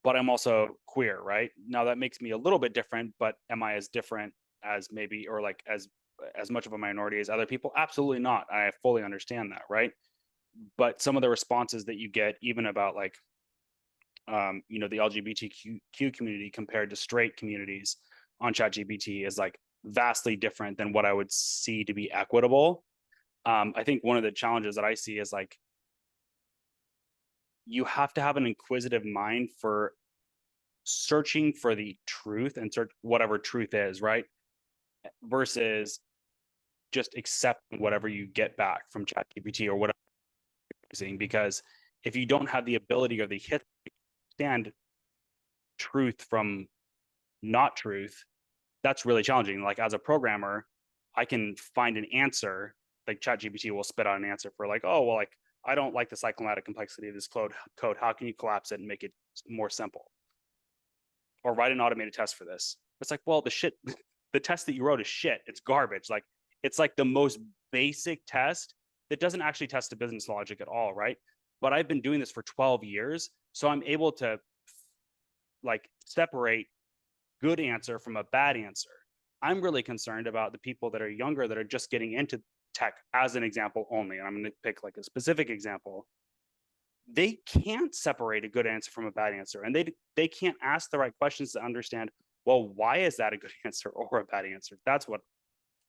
But I'm also queer, right? Now that makes me a little bit different, but am I as different as maybe, or like as much of a minority as other people? Absolutely not. I fully understand that, right? But some of the responses that you get, even about like the LGBTQ community compared to straight communities on ChatGPT, is like vastly different than what I would see to be equitable. I think one of the challenges that I see is like, you have to have an inquisitive mind for searching for the truth and search whatever truth is, right? Versus just accepting whatever you get back from ChatGPT or whatever you're using. Because if you don't have the ability or the hit stand truth from not truth, that's really challenging. Like as a programmer, I can find an answer, like ChatGPT will spit out an answer for like, oh, well, like I don't like the cyclomatic complexity of this code. How can you collapse it and make it more simple? Or write an automated test for this. It's like, well, the test that you wrote is shit. It's garbage. Like it's like the most basic test that doesn't actually test the business logic at all, right? But I've been doing this for 12 years, so I'm able to like separate good answer from a bad answer. I'm really concerned about the people that are younger that are just getting into tech, as an example only. And I'm going to pick like a specific example. They can't separate a good answer from a bad answer, and they can't ask the right questions to understand, well, why is that a good answer or a bad answer? That's what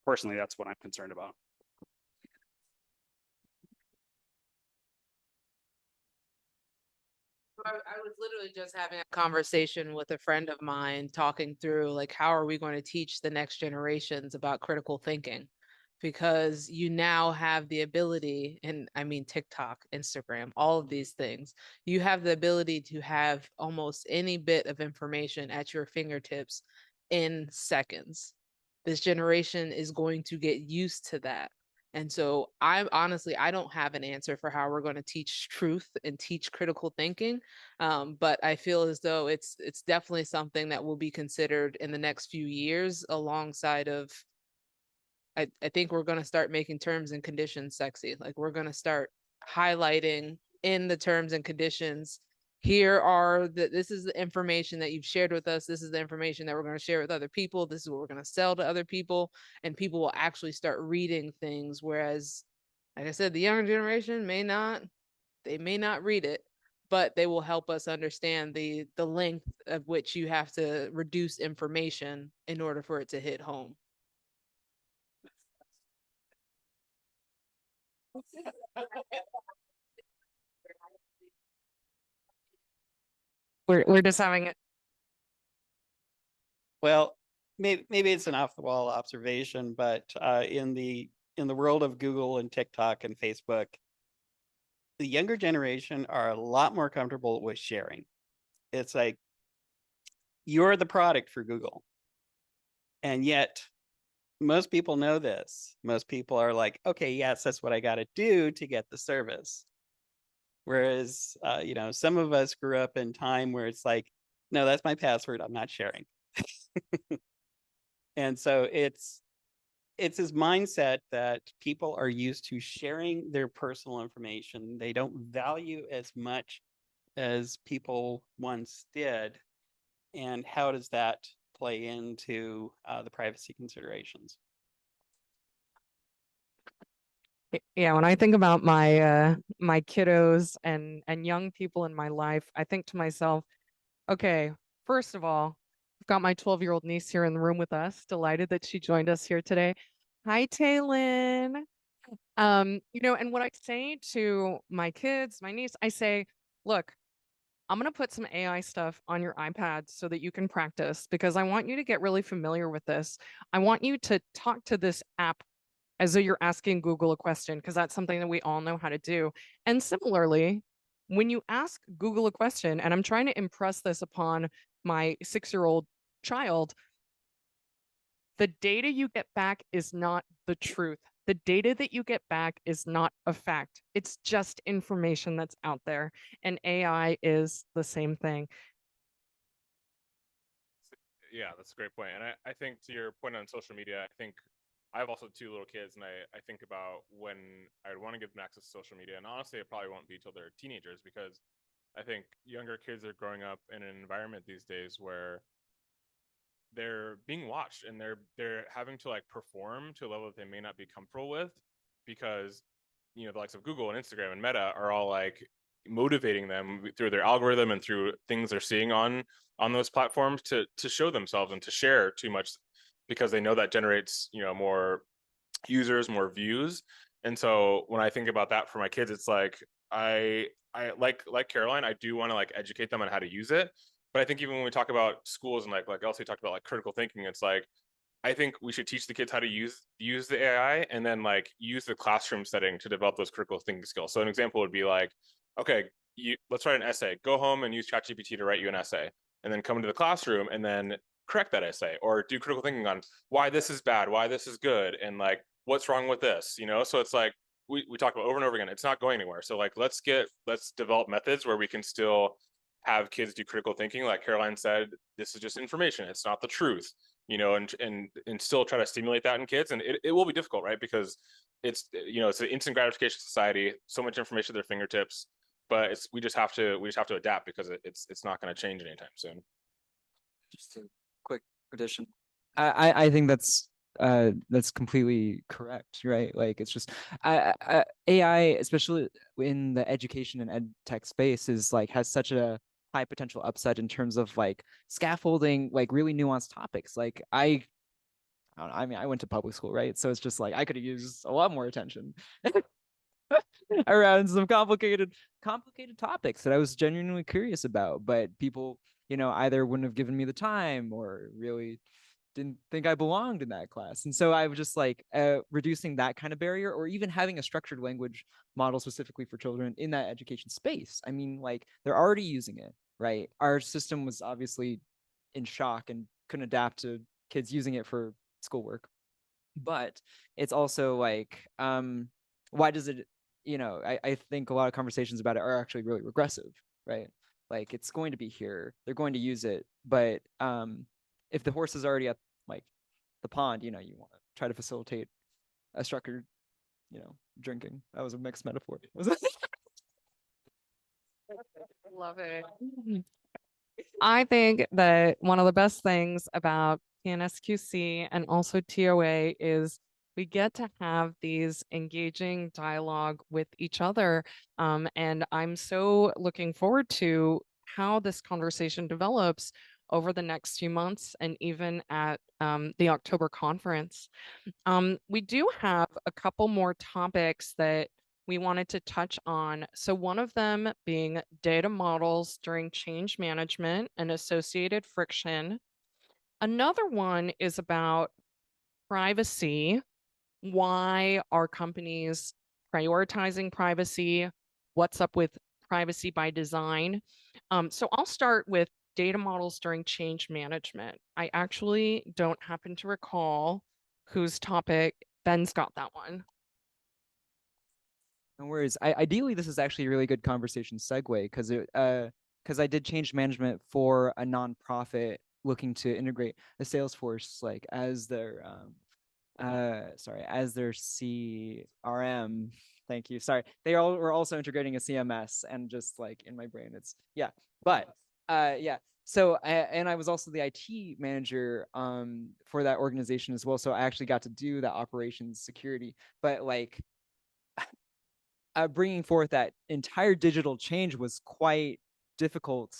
I'm concerned about. I was literally just having a conversation with a friend of mine, talking through like, how are we going to teach the next generations about critical thinking? Because you now have the ability, and I mean TikTok, Instagram, all of these things, you have the ability to have almost any bit of information at your fingertips in seconds. This generation is going to get used to that. And so I don't have an answer for how we're going to teach truth and teach critical thinking. But I feel as though it's definitely something that will be considered in the next few years, alongside of, I think we're going to start making terms and conditions sexy. Like we're going to start highlighting in the terms and conditions, this is the information that you've shared with us. This is the information that we're going to share with other people. This is what we're going to sell to other people. And people will actually start reading things. Whereas, like I said, the younger generation may not read it, but they will help us understand the length of which you have to reduce information in order for it to hit home. we're just having it. Well, maybe it's an off the wall observation, but in the world of Google and TikTok and Facebook, the younger generation are a lot more comfortable with sharing. It's like you're the product for Google. And yet most people know this. Most people are like, okay, yes, that's what I got to do to get the service. Whereas, some of us grew up in time where it's like, no, that's my password. I'm not sharing. And so it's this mindset that people are used to sharing their personal information. They don't value as much as people once did. And how does that play into the privacy considerations? Yeah, when I think about my my kiddos and young people in my life, I think to myself, okay, first of all, I've got my 12-year-old niece here in the room with us. Delighted that she joined us here today. Hi, Taylin. And what I say to my kids, my niece, I say, look, I'm going to put some AI stuff on your iPad so that you can practice because I want you to get really familiar with this. I want you to talk to this app as though you're asking Google a question because that's something that we all know how to do. And similarly, when you ask Google a question, and I'm trying to impress this upon my 6-year-old child, the data you get back is not the truth. The data that you get back is not a fact. It's just information that's out there. And AI is the same thing. Yeah, that's a great point. And I think to your point on social media, I think I have also 2 little kids, and I think about when I would want to give them access to social media. And honestly, it probably won't be till they're teenagers because I think younger kids are growing up in an environment these days where they're being watched and they're having to like perform to a level that they may not be comfortable with because the likes of Google and Instagram and Meta are all like motivating them through their algorithm and through things they're seeing on those platforms to show themselves and to share too much because they know that generates more users, more views. And so when I think about that for my kids, it's like I like Caroline, I do want to like educate them on how to use it. But I think even when we talk about schools and like Elsie talked about like critical thinking, it's like I think we should teach the kids how to use the AI and then like use the classroom setting to develop those critical thinking skills. So an example would be like, okay, let's write an essay. Go home and use ChatGPT to write you an essay, and then come into the classroom and then correct that essay or do critical thinking on why this is bad, why this is good, and like what's wrong with this. So it's like we talk about over and over again. It's not going anywhere. So like let's develop methods where we can still have kids do critical thinking. Like Caroline said, this is just information. It's not the truth, and still try to stimulate that in kids. And it will be difficult, right? Because it's an instant gratification society, so much information at their fingertips, but we just have to adapt because it's not going to change anytime soon. Just a quick addition. I think that's completely correct, right? Like it's just AI, especially in the education and ed tech space, is like has such a high potential upside in terms of like scaffolding like really nuanced topics. Like I went to public school, right? So it's just like I could have used a lot more attention around some complicated topics that I was genuinely curious about, but people either wouldn't have given me the time or really didn't think I belonged in that class. And so I was just like reducing that kind of barrier, or even having a structured language model specifically for children in that education space. I mean, like they're already using it, right? Our system was obviously in shock and couldn't adapt to kids using it for schoolwork. But it's also like, why does it, I think a lot of conversations about it are actually really regressive, right? Like it's going to be here, they're going to use it, but if the horse is already at like the pond, you want to try to facilitate a structured, drinking. That was a mixed metaphor. Love it. I think that one of the best things about PNSQC and also TOA is we get to have these engaging dialogue with each other. And I'm so looking forward to how this conversation develops over the next few months and even at the October conference. We do have a couple more topics that we wanted to touch on. So one of them being data models during change management and associated friction. Another one is about privacy. Why are companies prioritizing privacy? What's up with privacy by design? So I'll start with data models during change management. I actually don't happen to recall whose topic. Ben's got that one. No worries. Ideally, this is actually a really good conversation segue because I did change management for a nonprofit looking to integrate a Salesforce like as their as their CRM. Thank you. Sorry, they all were also integrating a CMS, and just like in my brain, it's yeah. But yeah. So and I was also the IT manager for that organization as well. So I actually got to do that operations security, but like. Bringing forth that entire digital change was quite difficult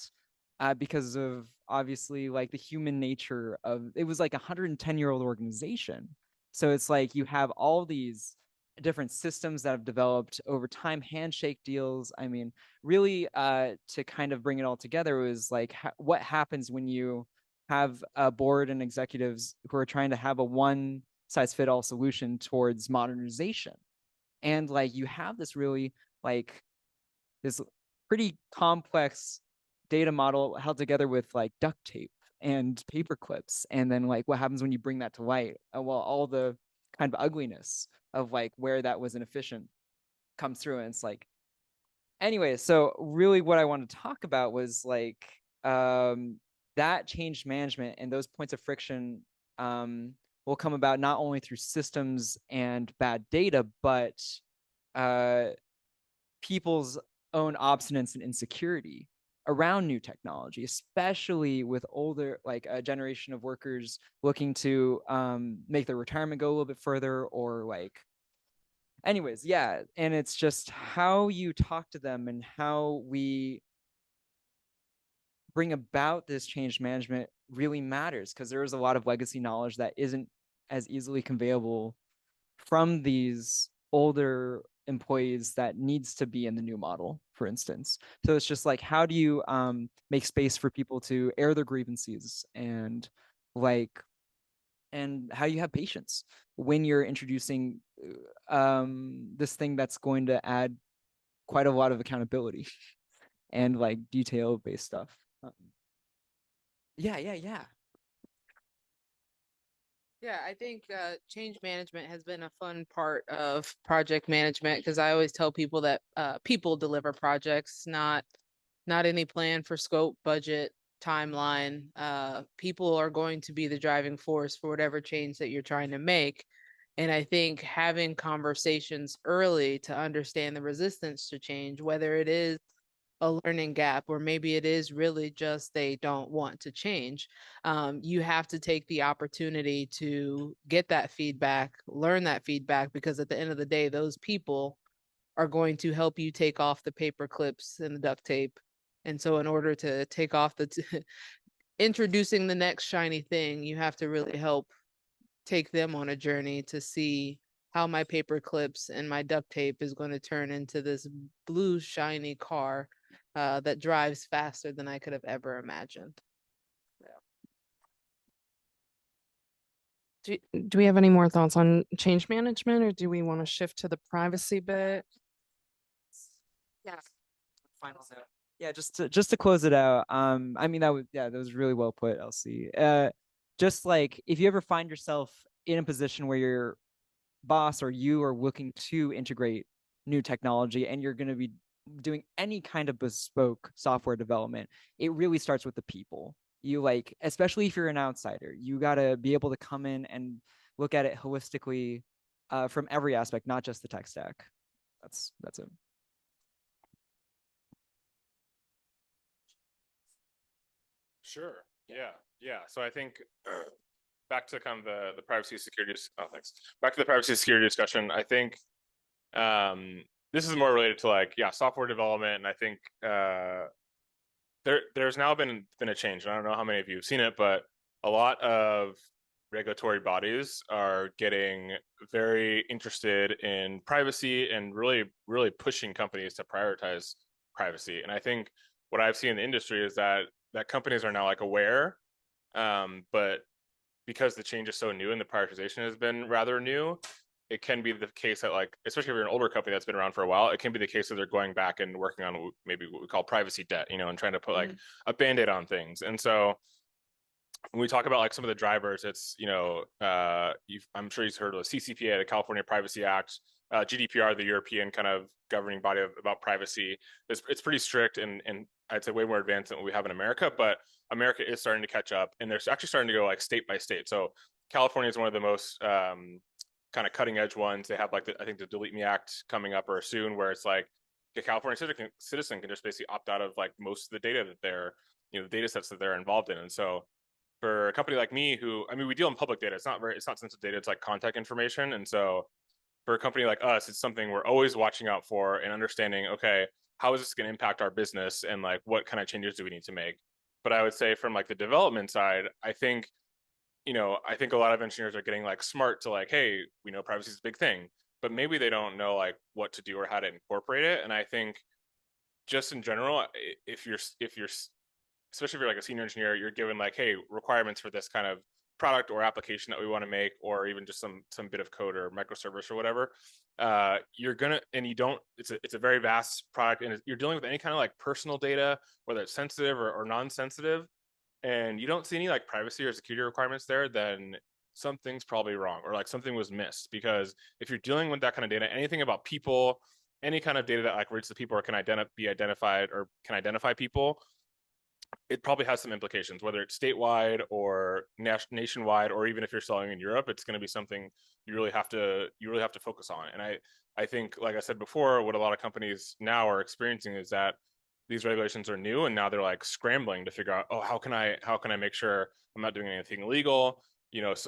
because of obviously like the human nature of it was like a 110-year-old organization. So it's like you have all these different systems that have developed over time, handshake deals. I mean, really to kind of bring it all together was like what happens when you have a board and executives who are trying to have a one size fit all solution towards modernization. And like you have this really like this pretty complex data model held together with like duct tape and paper clips. And then like what happens when you bring that to light? Well, all the kind of ugliness of like where that was inefficient comes through. And it's like, anyway, so really what I want to talk about was like that change management and those points of friction will come about not only through systems and bad data, but people's own obstinance and insecurity around new technology, especially with older, like a generation of workers looking to make their retirement go a little bit further or like, anyways, yeah. And it's just how you talk to them and how we bring about this change management really matters because there is a lot of legacy knowledge that isn't as easily conveyable from these older employees that needs to be in the new model, for instance. So it's just like, how do you make space for people to air their grievances and like, and how you have patience when you're introducing this thing that's going to add quite a lot of accountability and like detail-based stuff. Yeah. Yeah, I think change management has been a fun part of project management because I always tell people that people deliver projects, not any plan for scope, budget, timeline. People are going to be the driving force for whatever change that you're trying to make. And I think having conversations early to understand the resistance to change, whether it is a learning gap or maybe it is really just they don't want to change, you have to take the opportunity to get that feedback, learn that feedback, because at the end of the day those people are going to help you take off the paper clips and the duct tape. And so in order to take off the introducing the next shiny thing, you have to really help take them on a journey to see how my paper clips and my duct tape is going to turn into this blue shiny car that drives faster than I could have ever imagined. Do we have any more thoughts on change management, or do we want to shift to the privacy bit? Yeah. Final note. Yeah, just to close it out. I mean that was really well put, Elsie. Just like if you ever find yourself in a position where your boss or you are looking to integrate new technology and you're going to be doing any kind of bespoke software development, it really starts with the people. You like, especially if you're an outsider, you got to be able to come in and look at it holistically from every aspect, not just the tech stack. That's it. Sure. Yeah. So I think back to kind of the privacy security. Oh, thanks. Back to the privacy security discussion. I think this is more related to like software development, and I think there's now been a change. I don't know how many of you have seen it, but a lot of regulatory bodies are getting very interested in privacy and really pushing companies to prioritize privacy. And I think what I've seen in the industry is that companies are now like aware, but because the change is so new and the prioritization has been rather new, it can be the case that, like, especially if you're an older company that's been around for a while, it can be the case that they're going back and working on maybe what we call privacy debt, and trying to put like a Band-Aid on things. And so when we talk about like some of the drivers, it's, I'm sure you've heard of the CCPA, the California Privacy Act, GDPR, the European kind of governing body about privacy. It's pretty strict and I'd say way more advanced than what we have in America, but America is starting to catch up, and they're actually starting to go like state by state. So California is one of the most kind of cutting edge ones. They have like I think the Delete Me Act coming up or soon, where it's like the California citizen can just basically opt out of like most of the data that they're, the data sets that they're involved in. And so for a company like me, we deal in public data. It's not sensitive data. It's like contact information. And so for a company like us, it's something we're always watching out for and understanding, okay, how is this going to impact our business, and like what kind of changes do we need to make? But I would say from like the development side, I think a lot of engineers are getting like smart to like, hey, we know privacy is a big thing, but maybe they don't know like what to do or how to incorporate it. And I think just in general, if you're especially if you're like a senior engineer, you're given like, hey, requirements for this kind of product or application that we want to make, or even just some bit of code or microservice or whatever, it's a very vast product, and you're dealing with any kind of like personal data, whether it's sensitive or non-sensitive, and you don't see any like privacy or security requirements there, then something's probably wrong, or like something was missed. Because if you're dealing with that kind of data, anything about people, any kind of data that like reaches the people or can be identified or can identify people, it probably has some implications, whether it's statewide or nationwide, or even if you're selling in Europe, it's going to be something you really have to focus on. And I think, like I said before, what a lot of companies now are experiencing is that these regulations are new, and now they're like scrambling to figure out, oh, how can I make sure I'm not doing anything illegal?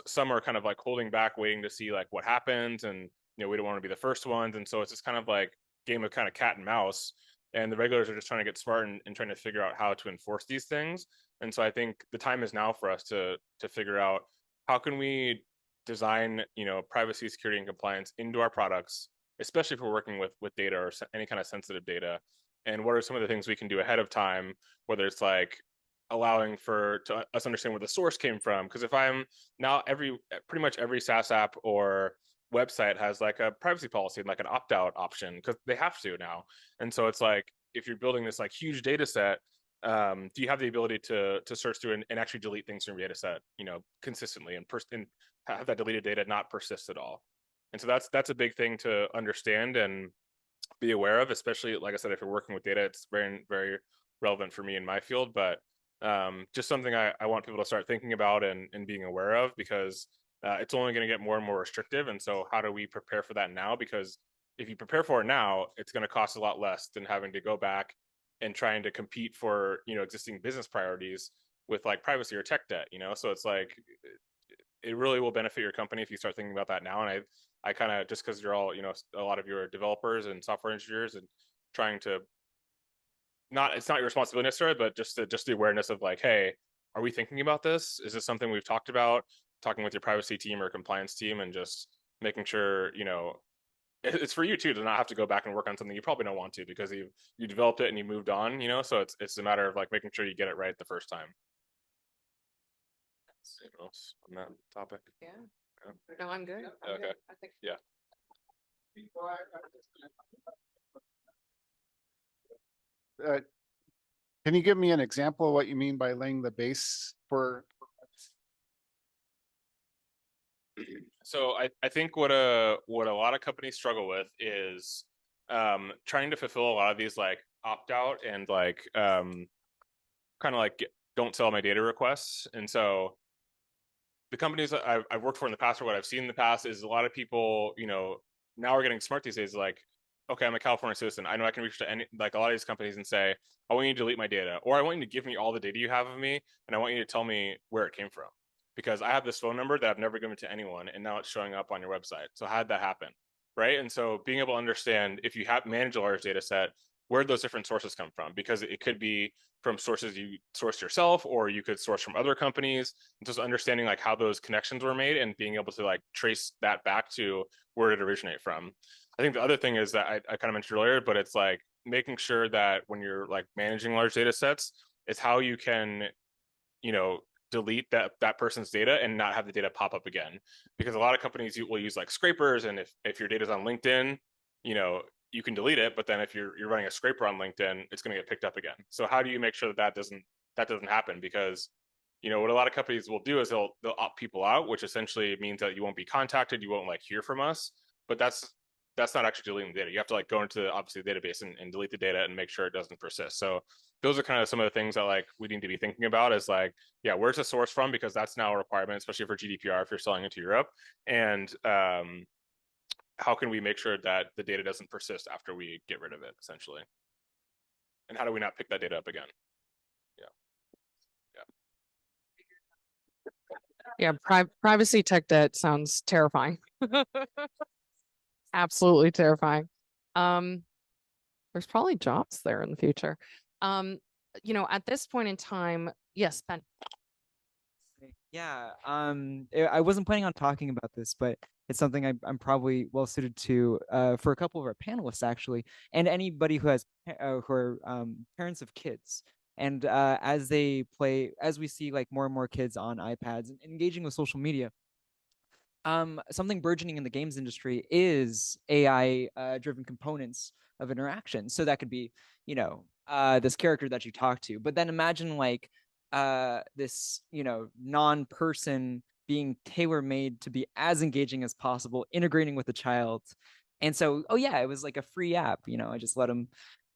Some are kind of like holding back, waiting to see like what happens, and we don't want to be the first ones. And so it's just kind of like game of kind of cat and mouse. And the regulators are just trying to get smart and trying to figure out how to enforce these things. And so I think the time is now for us to figure out how can we design, privacy, security, and compliance into our products, especially if we're working with data or any kind of sensitive data. And what are some of the things we can do ahead of time, whether it's like allowing to us understand where the source came from. Because if I'm now pretty much every SaaS app or website has like a privacy policy and like an opt-out option, because they have to now. And so it's like, if you're building this like huge data set, do you have the ability to search through and actually delete things from your data set, consistently, and have that deleted data not persist at all? And so that's a big thing to understand and be aware of, especially, like I said, if you're working with data. It's very, very relevant for me in my field, but just something I want people to start thinking about and being aware of, because it's only going to get more and more restrictive. And so how do we prepare for that now? Because if you prepare for it now, it's going to cost a lot less than having to go back and trying to compete for, existing business priorities with like privacy or tech debt, So it's like, it really will benefit your company if you start thinking about that now. And I kind of, just because you're all, a lot of you are developers and software engineers, and trying to it's not your responsibility necessarily, but just the awareness of like, hey, are we thinking about this? Is this something we've talked about? Talking with your privacy team or compliance team, and just making sure, it's for you too to not have to go back and work on something you probably don't want to, because you developed it and you moved on, So it's a matter of like making sure you get it right the first time. Anything else on that topic? Yeah. No, I'm good. I'm Okay. good. I think Yeah. Can you give me an example of what you mean by laying the base for? So I think what a lot of companies struggle with is trying to fulfill a lot of these like opt out and like kind of like don't sell my data requests. And so the companies that I've worked for in the past, or what I've seen in the past, is a lot of people, now we're getting smart these days. Like, okay, I'm a California citizen. I know I can reach to a lot of these companies and say, I want you to delete my data, or I want you to give me all the data you have of me, and I want you to tell me where it came from, because I have this phone number that I've never given to anyone, and now it's showing up on your website. So how did that happen, right? And so being able to understand, if you have manage a large data set, where those different sources come from, because it could be from sources you source yourself, or you could source from other companies. And just understanding like how those connections were made and being able to like trace that back to where it originate from. I think the other thing is that I kind of mentioned earlier, but it's like making sure that when you're like managing large data sets, it's how you can, you know, delete that person's data and not have the data pop up again. Because a lot of companies will use like scrapers, and if your data is on LinkedIn, you know, you can delete it, but then if you're running a scraper on LinkedIn, it's going to get picked up again. So how do you make sure that doesn't happen? Because, you know, what a lot of companies will do is they'll opt people out, which essentially means that you won't be contacted, you won't like hear from us. But that's not actually deleting the data. You have to like go into obviously the database and delete the data and make sure it doesn't persist. So those are kind of some of the things that like we need to be thinking about, is like, yeah, where's the source from? Because that's now a requirement, especially for GDPR if you're selling into Europe. And how can we make sure that the data doesn't persist after we get rid of it, essentially? And how do we not pick that data up again? Yeah, privacy tech debt sounds terrifying. Absolutely terrifying. There's probably jobs there in the future. You know, at this point in time, yes, Ben. Yeah, I wasn't planning on talking about this, but it's something I'm probably well suited to for a couple of our panelists actually, and anybody who has who are parents of kids. And as we see like more and more kids on iPads and engaging with social media, something burgeoning in the games industry is AI driven components of interaction. So that could be, you know, this character that you talk to, but then imagine like this, you know, non-person being tailor-made to be as engaging as possible, integrating with the child. And so, oh yeah, it was like a free app, you know, I just let them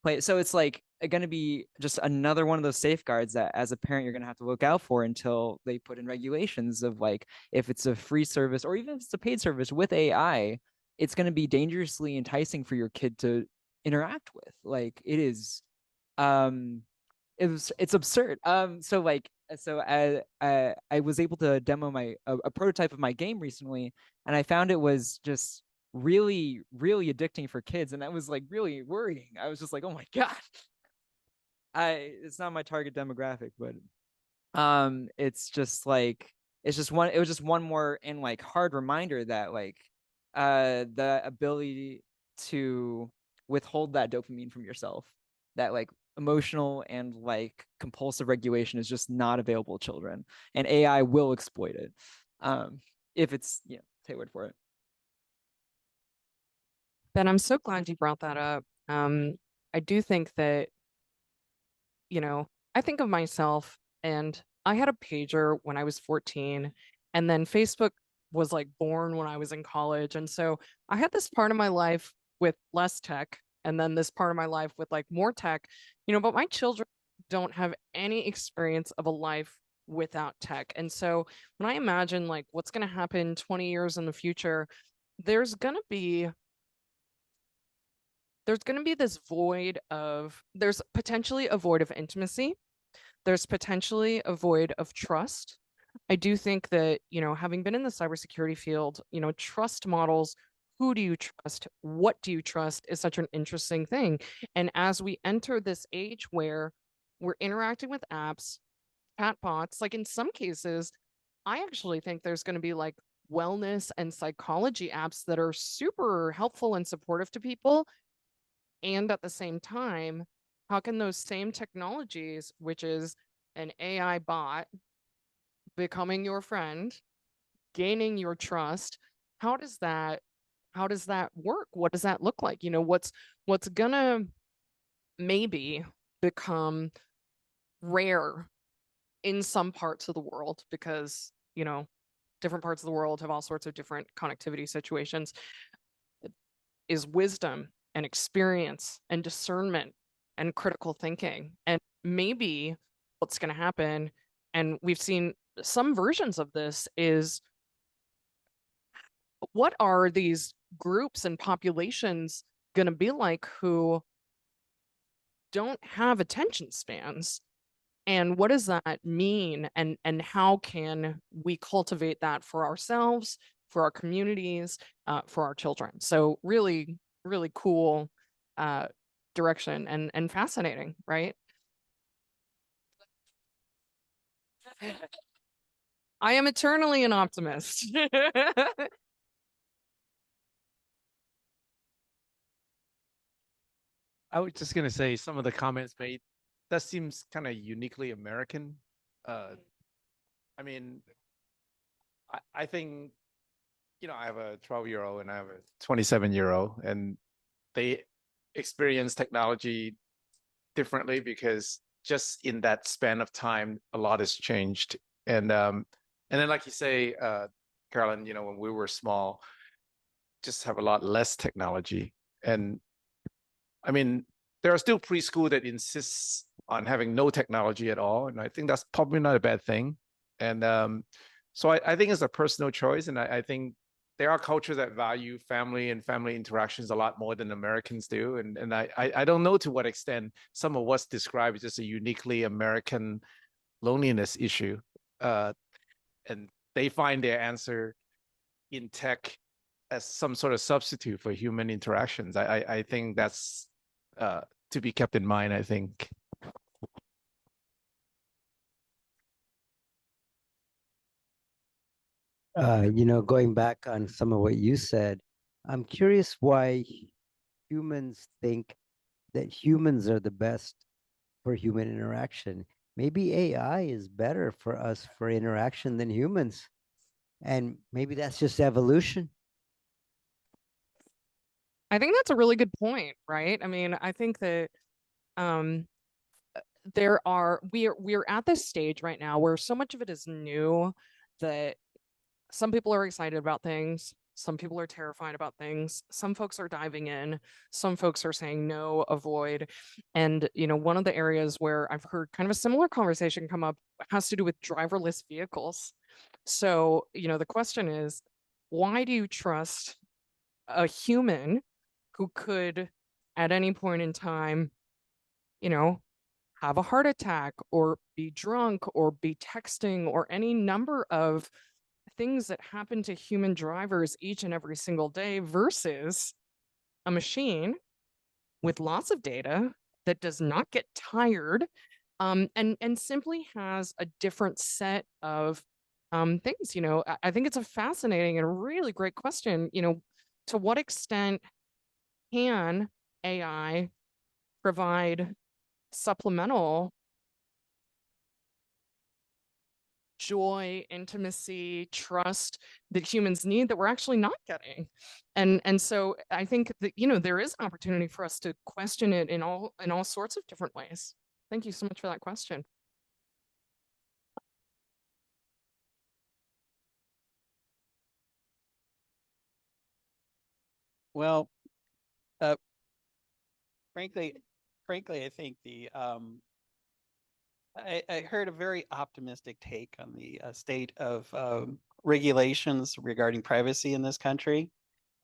play. So it's like going to be just another one of those safeguards that as a parent, you're going to have to look out for until they put in regulations of like, if it's a free service or even if it's a paid service with AI, it's going to be dangerously enticing for your kid to interact with. Like it is, it's absurd. So I was able to demo a prototype of my game recently, and I found it was just really addicting for kids, and that was like really worrying. I was just like, oh my god, it's not my target demographic, but it's just like it was just one more and like hard reminder that like the ability to withhold that dopamine from yourself, that like emotional and like compulsive regulation is just not available to children, and AI will exploit it if it's, you know, tailored for it. Ben, I'm so glad you brought that up. I do think that, you know, I think of myself, and I had a pager when I was 14, and then Facebook was like born when I was in college. And so I had this part of my life with less tech, and then this part of my life with like more tech, you know, but my children don't have any experience of a life without tech. And so when I imagine like what's going to happen 20 years in the future, there's going to be this void of, there's potentially a void of intimacy. There's potentially a void of trust. I do think that, you know, having been in the cybersecurity field, you know, trust models, who do you trust? What do you trust is such an interesting thing. And as we enter this age where we're interacting with apps, chatbots, like in some cases, I actually think there's going to be like wellness and psychology apps that are super helpful and supportive to people. And at the same time, how can those same technologies, which is an AI bot becoming your friend, gaining your trust, how does that work? What does that look like? You know, what's gonna maybe become rare in some parts of the world, because, you know, different parts of the world have all sorts of different connectivity situations, is wisdom and experience and discernment and critical thinking. And maybe what's going to happen, and we've seen some versions of this, is what are these groups and populations going to be like who don't have attention spans? And what does that mean? And how can we cultivate that for ourselves, for our communities, for our children? So really, really cool direction and fascinating, right? I am eternally an optimist. I was just gonna say some of the comments made, that seems kind of uniquely American. I mean, I think, you know, I have a 12-year-old and I have a 27-year-old, and they experience technology differently because just in that span of time, a lot has changed. And then, like you say, Carolyn, you know, when we were small, just have a lot less technology. And I mean, there are still preschool that insists on having no technology at all, and I think that's probably not a bad thing. And so I think it's a personal choice, and I think there are cultures that value family and family interactions a lot more than Americans do. And I don't know to what extent some of what's described is just a uniquely American loneliness issue. And they find their answer in tech as some sort of substitute for human interactions. I think that's to be kept in mind, I think. Going back on some of what you said, I'm curious why humans think that humans are the best for human interaction. Maybe AI is better for us for interaction than humans. And maybe that's just evolution. I think that's a really good point, right? I mean, I think that we're at this stage right now where so much of it is new that some people are excited about things, some people are terrified about things, some folks are diving in, some folks are saying no, avoid. And one of the areas where I've heard kind of a similar conversation come up has to do with driverless vehicles. So the question is, why do you trust a human who could at any point in time have a heart attack or be drunk or be texting or any number of things that happen to human drivers each and every single day versus a machine with lots of data that does not get tired, and simply has a different set of things. I think it's a fascinating and really great question. To what extent can AI provide supplemental joy, intimacy, trust that humans need that we're actually not getting? And so I think that there is an opportunity for us to question it in all sorts of different ways. Thank you so much for that question. Well, frankly, I think I heard a very optimistic take on the state of regulations regarding privacy in this country.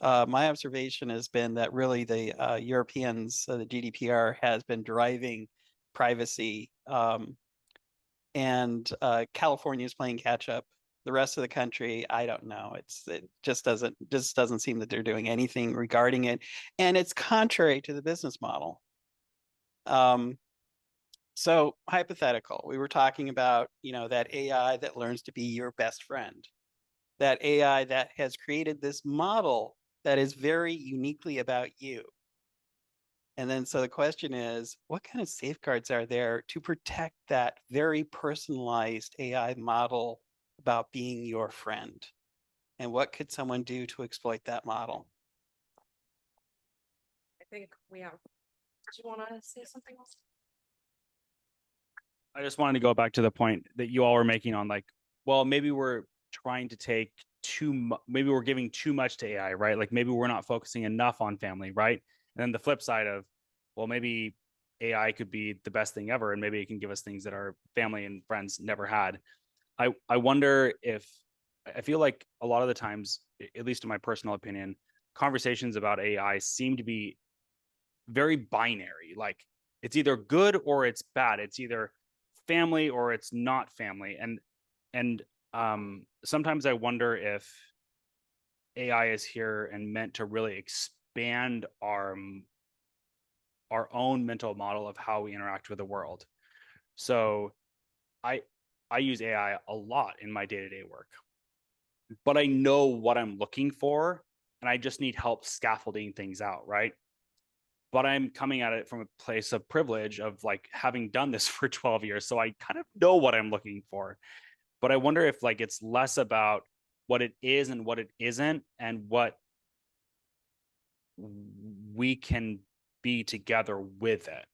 My observation has been that really the Europeans, the GDPR has been driving privacy, and California is playing catch up. The rest of the country, I don't know. It just doesn't seem that they're doing anything regarding it, and it's contrary to the business model. So hypothetical, we were talking about, that AI that learns to be your best friend, that AI that has created this model that is very uniquely about you. And then, so the question is, what kind of safeguards are there to protect that very personalized AI model about being your friend? And what could someone do to exploit that model? I think we have, did you want to say something else? I just wanted to go back to the point that you all were making on well, maybe we're trying to take maybe we're giving too much to AI, right? Like maybe we're not focusing enough on family, right? And then the flip side of, well, maybe AI could be the best thing ever, and maybe it can give us things that our family and friends never had. I wonder if, I feel like a lot of the times, at least in my personal opinion, conversations about AI seem to be very binary. Like it's either good or it's bad. It's either family or it's not family. And sometimes I wonder if AI is here and meant to really expand our own mental model of how we interact with the world. So I use AI a lot in my day-to-day work, but I know what I'm looking for and I just need help scaffolding things out, right? But I'm coming at it from a place of privilege of like having done this for 12 years. So I kind of know what I'm looking for. But I wonder if like it's less about what it is and what it isn't and what we can be together with it.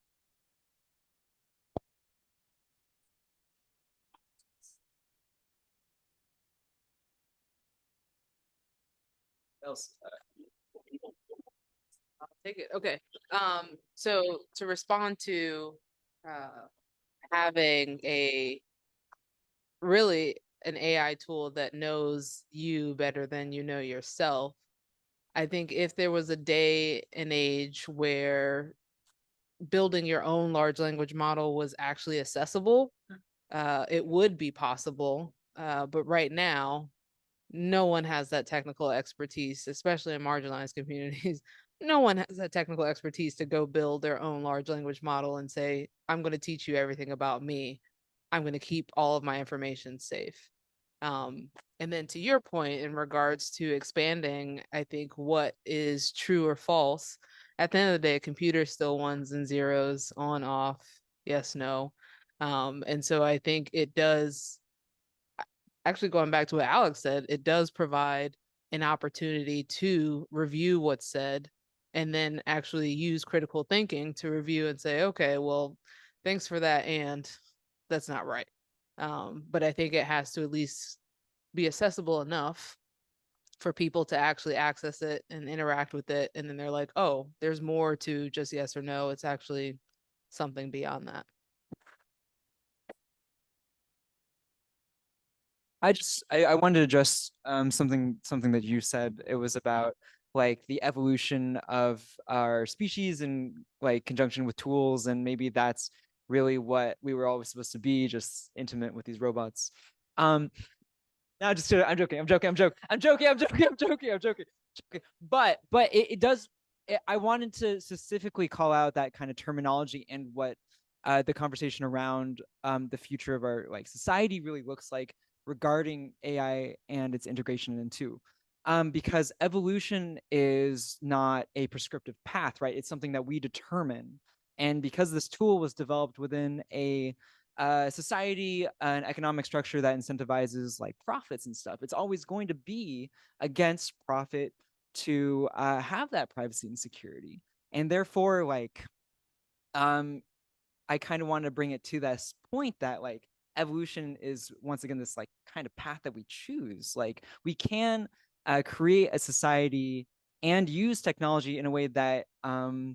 Else, I'll take it. Okay. So to respond to having really an AI tool that knows you better than you know yourself, I think if there was a day and age where building your own large language model was actually accessible, it would be possible. But right now, no one has that technical expertise, especially in marginalized communities. No one has that technical expertise to go build their own large language model and say, I'm going to teach you everything about me. I'm going to keep all of my information safe. And then to your point in regards to expanding, I think what is true or false, at the end of the day, a computer is still ones and zeros, on, off, yes, no. And so I think it does, actually going back to what Alex said, it does provide an opportunity to review what's said and then actually use critical thinking to review and say, okay, well, thanks for that, and that's not right. But I think it has to at least be accessible enough for people to actually access it and interact with it. And then they're like, oh, there's more to just yes or no. It's actually something beyond that. I wanted to address something that you said. It was about like the evolution of our species in like conjunction with tools, and maybe that's really what we were always supposed to be, just intimate with these robots. No, just I'm joking. But it does. I wanted to specifically call out that kind of terminology and what the conversation around the future of our like society really looks like regarding AI and its integration into. Because evolution is not a prescriptive path, right? It's something that we determine. And because this tool was developed within a society, an economic structure that incentivizes like profits and stuff, it's always going to be against profit to have that privacy and security. And therefore, like, I kind of want to bring it to this point that like evolution is once again this like kind of path that we choose. Like we can create a society and use technology in a way that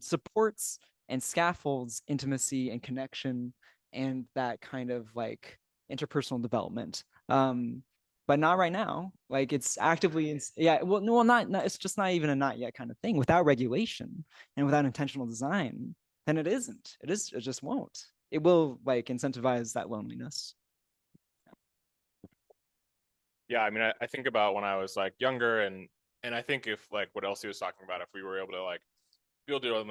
supports and scaffolds intimacy and connection and that kind of like interpersonal development. But not right now. Like it's actively, not, it's just not even a not yet kind of thing. Without regulation and without intentional design, then it isn't. It just won't. It will like incentivize that loneliness. Yeah, I mean, I think about when I was like younger, and I think if like what Elsie was talking about, if we were able to like build your own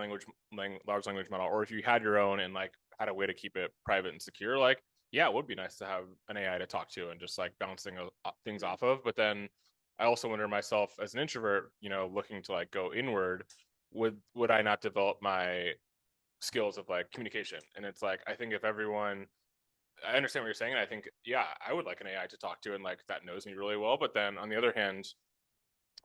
large language model, or if you had your own and like had a way to keep it private and secure, like yeah, it would be nice to have an AI to talk to and just like bouncing things off of. But then I also wonder myself as an introvert, you know, looking to like go inward, would I not develop my skills of like communication? And it's like I think if everyone, I understand what you're saying, and I think yeah, I would like an AI to talk to and like that knows me really well. But then on the other hand,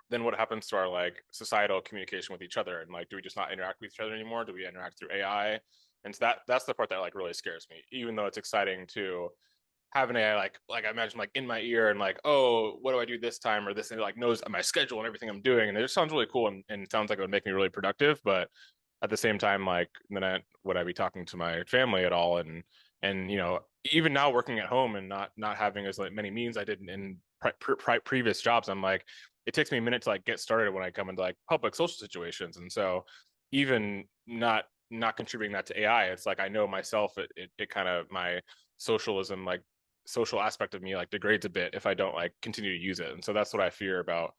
then what happens to our like societal communication with each other? And like, do we just not interact with each other anymore? Do we interact through AI? And so that's the part that like really scares me, even though it's exciting to have an AI like I imagine like in my ear and like, oh, what do I do this time or this, and it like knows my schedule and everything I'm doing, and it just sounds really cool and it sounds like it would make me really productive. But at the same time, like then would I be talking to my family at all? And you know, even now working at home and not having as like many meetings I did in previous jobs, I'm like, it takes me a minute to like get started when I come into like public social situations. And so even not contributing that to AI, it's like I know myself, it kind of my socialism, like social aspect of me like degrades a bit if I don't like continue to use it. And so that's what I fear about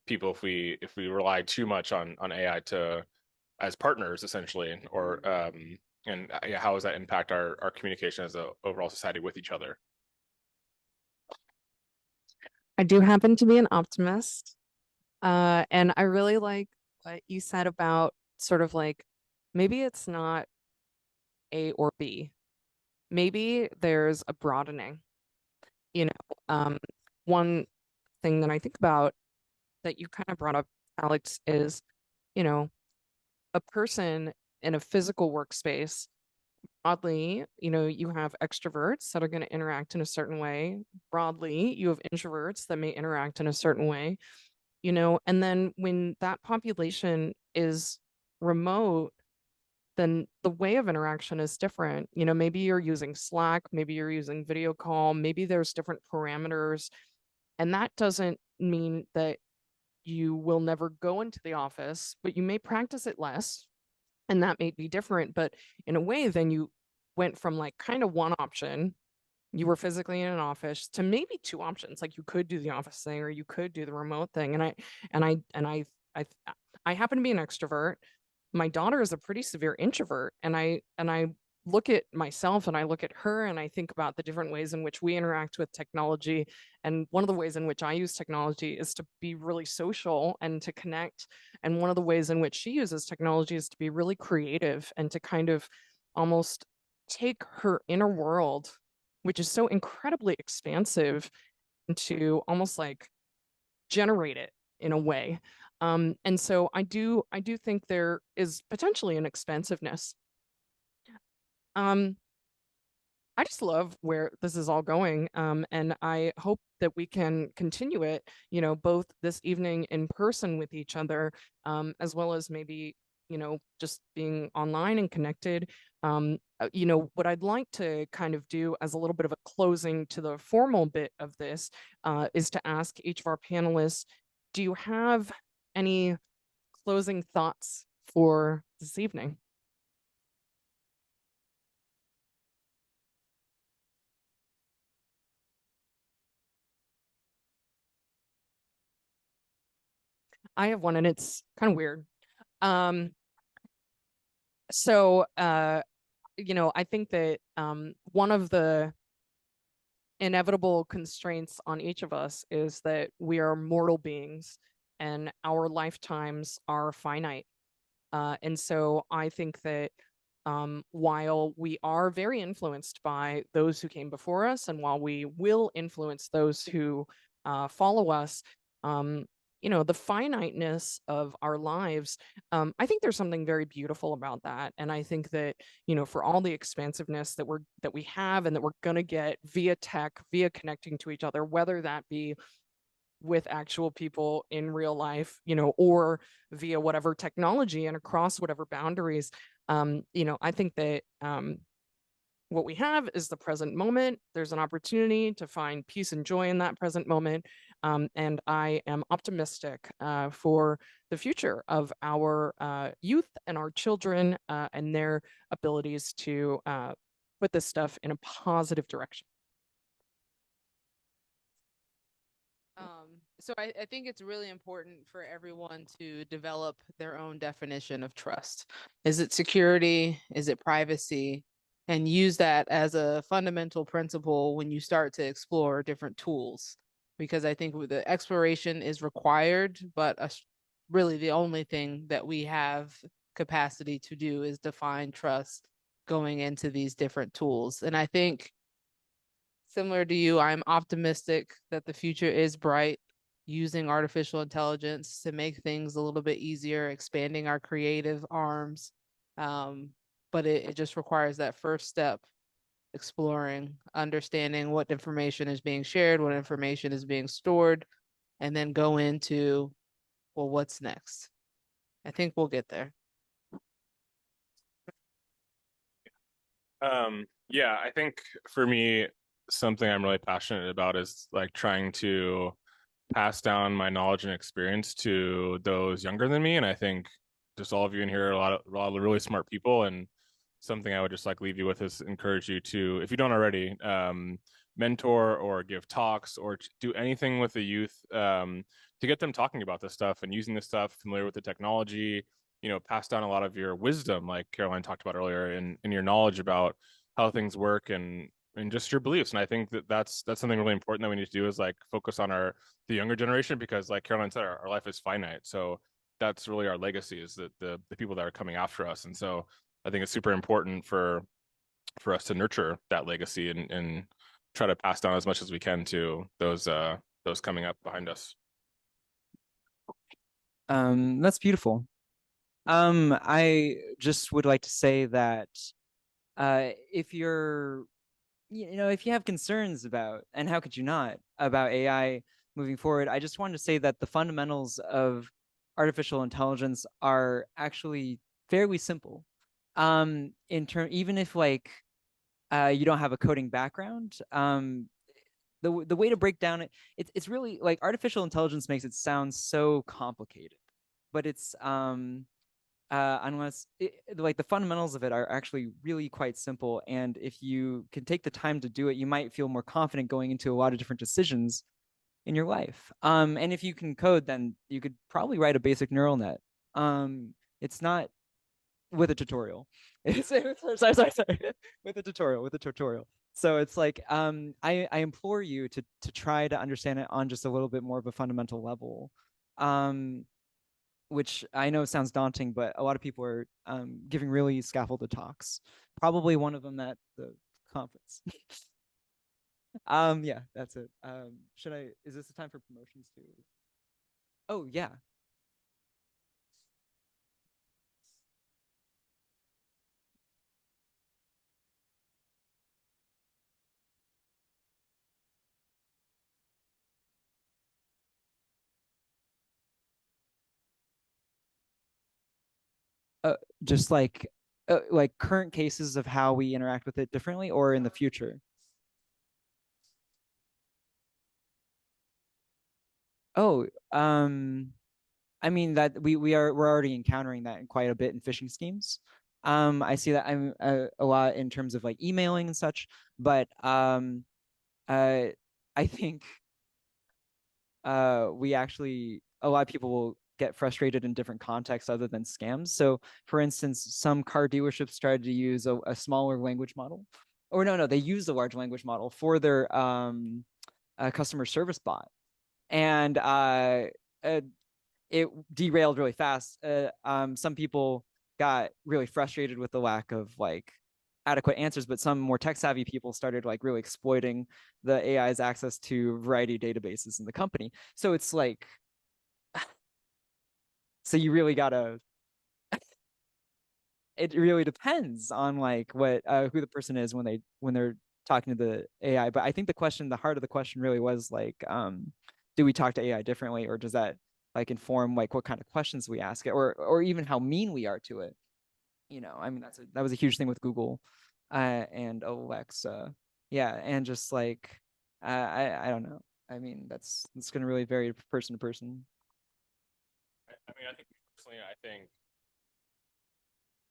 people if we rely too much on AI to as partners essentially, or and yeah, how does that impact our communication as a overall society with each other? I do happen to be an optimist. And I really like what you said about sort of like maybe it's not A or B. Maybe there's a broadening. You know, one thing that I think about that you kind of brought up, Alex, is, you know, a person in a physical workspace, broadly, you know, you have extroverts that are going to interact in a certain way. Broadly, you have introverts that may interact in a certain way, you know, and then when that population is remote, then the way of interaction is different. You know, maybe you're using Slack, maybe you're using video call, maybe there's different parameters. And that doesn't mean that you will never go into the office, but you may practice it less. And that may be different. But in a way, then you went from like kind of one option, you were physically in an office, to maybe two options. Like you could do the office thing or you could do the remote thing. I happen to be an extrovert. My daughter is a pretty severe introvert, and I look at myself and I look at her and I think about the different ways in which we interact with technology. And one of the ways in which I use technology is to be really social and to connect. And one of the ways in which she uses technology is to be really creative and to kind of almost take her inner world, which is so incredibly expansive, and to almost like generate it in a way. And so I do think there is potentially an expansiveness. I just love where this is all going. And I hope that we can continue it, you know, both this evening in person with each other, as well as maybe, you know, just being online and connected. You know, what I'd like to kind of do as a little bit of a closing to the formal bit of this is to ask each of our panelists, do you have any closing thoughts for this evening? I have one and it's kind of weird. So, you know, I think that one of the inevitable constraints on each of us is that we are mortal beings and our lifetimes are finite. And so I think that while we are very influenced by those who came before us, and while we will influence those who follow us, you know, the finiteness of our lives, I think there's something very beautiful about that. And I think that, you know, for all the expansiveness that we have and that we're gonna get via tech, via connecting to each other, whether that be with actual people in real life, you know, or via whatever technology and across whatever boundaries, you know, I think that what we have is the present moment. There's an opportunity to find peace and joy in that present moment. And I am optimistic for the future of our youth and our children and their abilities to put this stuff in a positive direction. So I think it's really important for everyone to develop their own definition of trust. Is it security? Is it privacy? And use that as a fundamental principle when you start to explore different tools. Because I think the exploration is required, but really the only thing that we have capacity to do is define trust going into these different tools. And I think similar to you, I'm optimistic that the future is bright, using artificial intelligence to make things a little bit easier, expanding our creative arms. But it just requires that first step, exploring, understanding what information is being shared, what information is being stored, and then go into, well, what's next? I think we'll get there. Yeah, I think for me, something I'm really passionate about is like trying to pass down my knowledge and experience to those younger than me. And I think just all of you in here are a lot of really smart people. And something I would just like leave you with is encourage you to, if you don't already, mentor or give talks or do anything with the youth to get them talking about this stuff and using this stuff, familiar with the technology, pass down a lot of your wisdom, like Caroline talked about earlier, and your knowledge about how things work and just your beliefs. And I think that's something really important that we need to do, is like focus on the younger generation, because like Caroline said, our life is finite. So that's really our legacy, is that the people that are coming after us. And so I think it's super important for us to nurture that legacy and try to pass down as much as we can to those coming up behind us. That's beautiful. I just would like to say that if you're, if you have concerns about, and how could you not, about AI moving forward, I just wanted to say that the fundamentals of artificial intelligence are actually fairly simple. Even if like you don't have a coding background, the way to break down it's really like artificial intelligence makes it sound so complicated, but it's unless like the fundamentals of it are actually really quite simple. And if you can take the time to do it, you might feel more confident going into a lot of different decisions in your life. And if you can code, then you could probably write a basic neural net. It's not with a tutorial. Sorry, with a tutorial. So it's like I implore you to try to understand it on just a little bit more of a fundamental level. Which I know sounds daunting, but a lot of people are giving really scaffolded talks. Probably one of them at the conference. Yeah, that's it. Is this the time for promotions too? Oh, yeah. Just like current cases of how we interact with it differently, or in the future? Oh, I mean that we're already encountering that in quite a bit in phishing schemes. I see that I'm a lot in terms of like emailing and such, but I think we actually, a lot of people will get frustrated in different contexts other than scams. So for instance, some car dealerships started to use a smaller language model, or no, they use a large language model for their customer service bot. And it derailed really fast. Some people got really frustrated with the lack of like adequate answers, but some more tech savvy people started like really exploiting the AI's access to a variety of databases in the company. So it's like, so you really gotta, it really depends on like what who the person is when they're talking to the AI. But I think the heart of the question really was like, do we talk to AI differently, or does that like inform like what kind of questions we ask it, or even how mean we are to it? I mean that was a huge thing with Google and Alexa. Yeah, and just like I don't know. I mean it's going to really vary person to person. I mean, I think personally,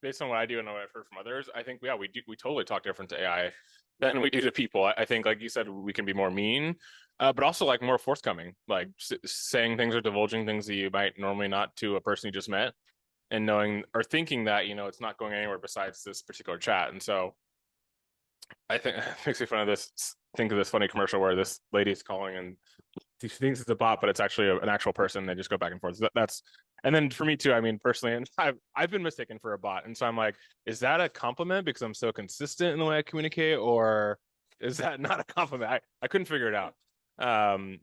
based on what I do and what I've heard from others, I think we totally talk different to AI than we do to people. I think, like you said, we can be more mean, but also like more forthcoming, like saying things or divulging things that you might normally not to a person you just met, and knowing or thinking that it's not going anywhere besides this particular chat. And so I think it makes me fun of this. Think of this funny commercial where this lady's calling and she thinks it's a bot, but it's actually an actual person. They just go back and forth. That's and then for me too. I mean, personally, and I've been mistaken for a bot, and so I'm like, is that a compliment because I'm so consistent in the way I communicate, or is that not a compliment? I couldn't figure it out.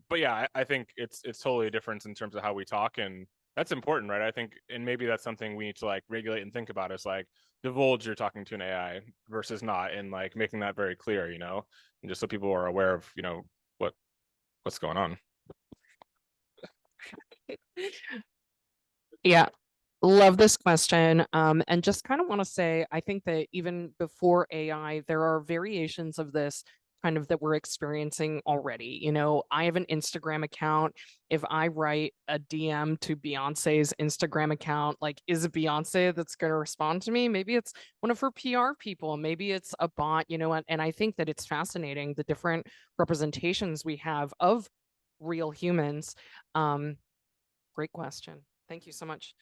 But yeah, I think it's totally a difference in terms of how we talk, and that's important, right? I think, and maybe that's something we need to like regulate and think about, is like divulge you're talking to an AI versus not, and like making that very clear, and just so people are aware of what's going on. Yeah, love this question. And just kind of want to say, I think that even before AI, there are variations of this kind of that we're experiencing already. I have an Instagram account. If I write a DM to Beyonce's Instagram account, like, is it Beyonce that's going to respond to me? Maybe it's one of her PR people. Maybe it's a bot, and I think that it's fascinating, the different representations we have of real humans. Great question. Thank you so much.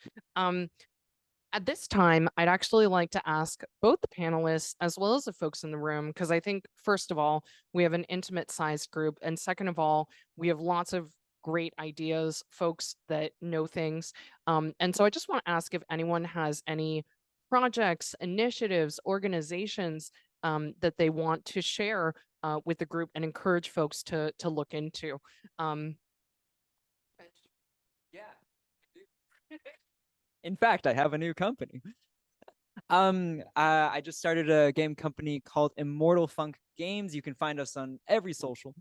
At this time, I'd actually like to ask both the panelists as well as the folks in the room, because I think, first of all, we have an intimate sized group. And second of all, we have lots of great ideas, folks that know things. And so I just want to ask if anyone has any projects, initiatives, organizations that they want to share with the group and encourage folks to look into. Yeah. In fact, I have a new company. I just started a game company called Immortal Funk Games. You can find us on every social.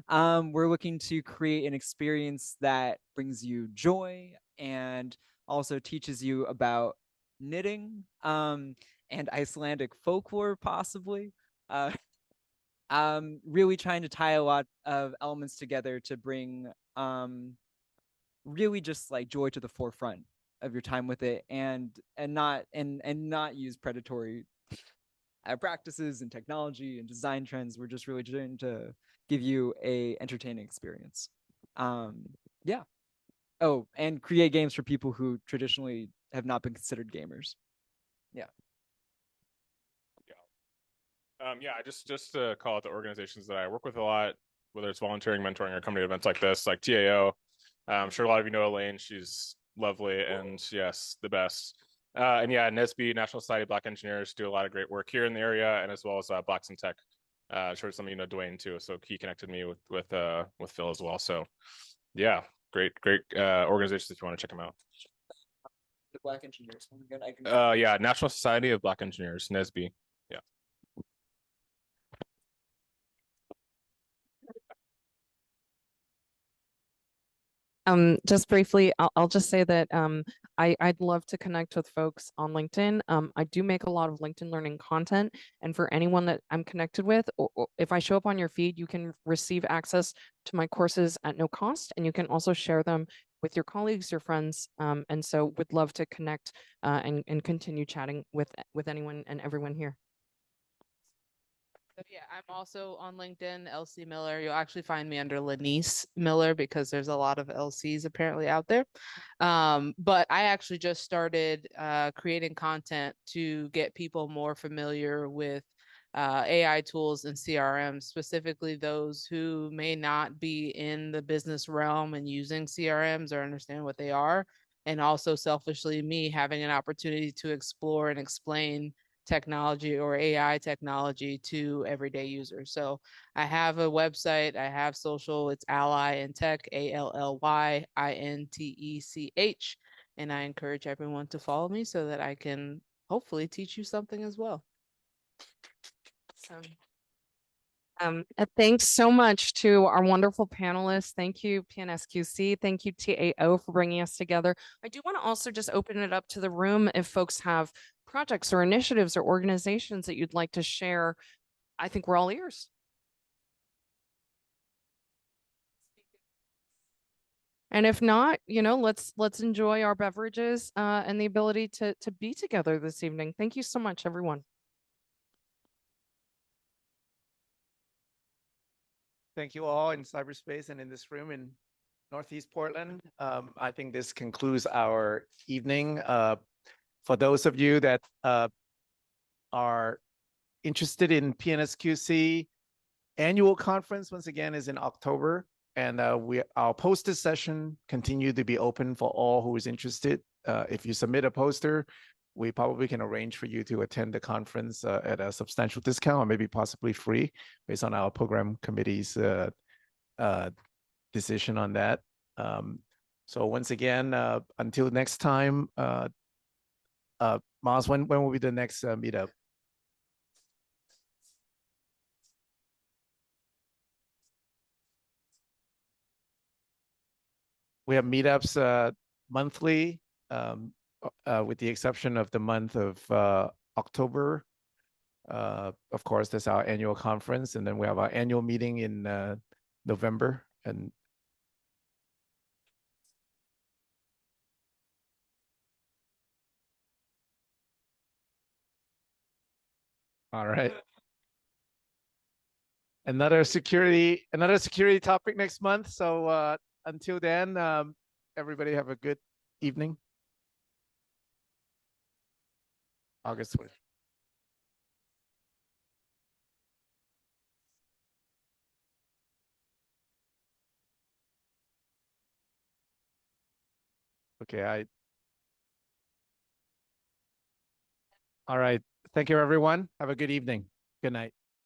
We're looking to create an experience that brings you joy and also teaches you about knitting, and Icelandic folklore, possibly. Really trying to tie a lot of elements together to bring really just like joy to the forefront of your time with it, and not use predatory practices and technology and design trends. We're just really trying to give you a entertaining experience. Yeah. Oh, and create games for people who traditionally have not been considered gamers. Yeah. Yeah, just to call out the organizations that I work with a lot, whether it's volunteering, mentoring, or coming to events like this, like TAO. I'm sure a lot of you know Elaine. She's lovely and yes, the best. And yeah, NSB, National Society of Black Engineers, do a lot of great work here in the area, and as well as Blacks in Tech. I'm sure some of you know Dwayne too, so he connected me with Phil as well. So yeah, great organizations if you want to check them out. The Black Engineers. Yeah, National Society of Black Engineers, NSB. Yeah. Just briefly, I'll just say that I'd love to connect with folks on LinkedIn. I do make a lot of LinkedIn learning content, and for anyone that I'm connected with, or if I show up on your feed, you can receive access to my courses at no cost, and you can also share them with your colleagues, your friends, and so would love to connect and continue chatting with anyone and everyone here. So yeah, I'm also on LinkedIn, LC Miller. You'll actually find me under Lanice Miller because there's a lot of LCs apparently out there. But I actually just started creating content to get people more familiar with AI tools and CRMs, specifically those who may not be in the business realm and using CRMs or understand what they are. And also selfishly, me having an opportunity to explore and explain technology or AI technology to everyday users. So I have a website, I have social, it's Ally in Tech, ALLYINTECH. And I encourage everyone to follow me so that I can hopefully teach you something as well. Thanks so much to our wonderful panelists. Thank you, PNSQC. Thank you, TAO, for bringing us together. I do want to also just open it up to the room if folks have projects or initiatives or organizations that you'd like to share. I think we're all ears. And if not, let's enjoy our beverages and the ability to be together this evening. Thank you so much, everyone. Thank you all in cyberspace and in this room in Northeast Portland. I think this concludes our evening. For those of you that are interested in PNSQC annual conference, once again, is in October. And our poster session continue to be open for all who is interested. If you submit a poster, we probably can arrange for you to attend the conference at a substantial discount or maybe possibly free based on our program committee's decision on that. So once again, until next time, Miles, when will be the next meetup? We have meetups monthly, with the exception of the month of October. Of course, that's our annual conference, and then we have our annual meeting in November. And all right. Another security topic next month. So until then, everybody have a good evening. August 20th. Okay, all right. Thank you, everyone. Have a good evening. Good night.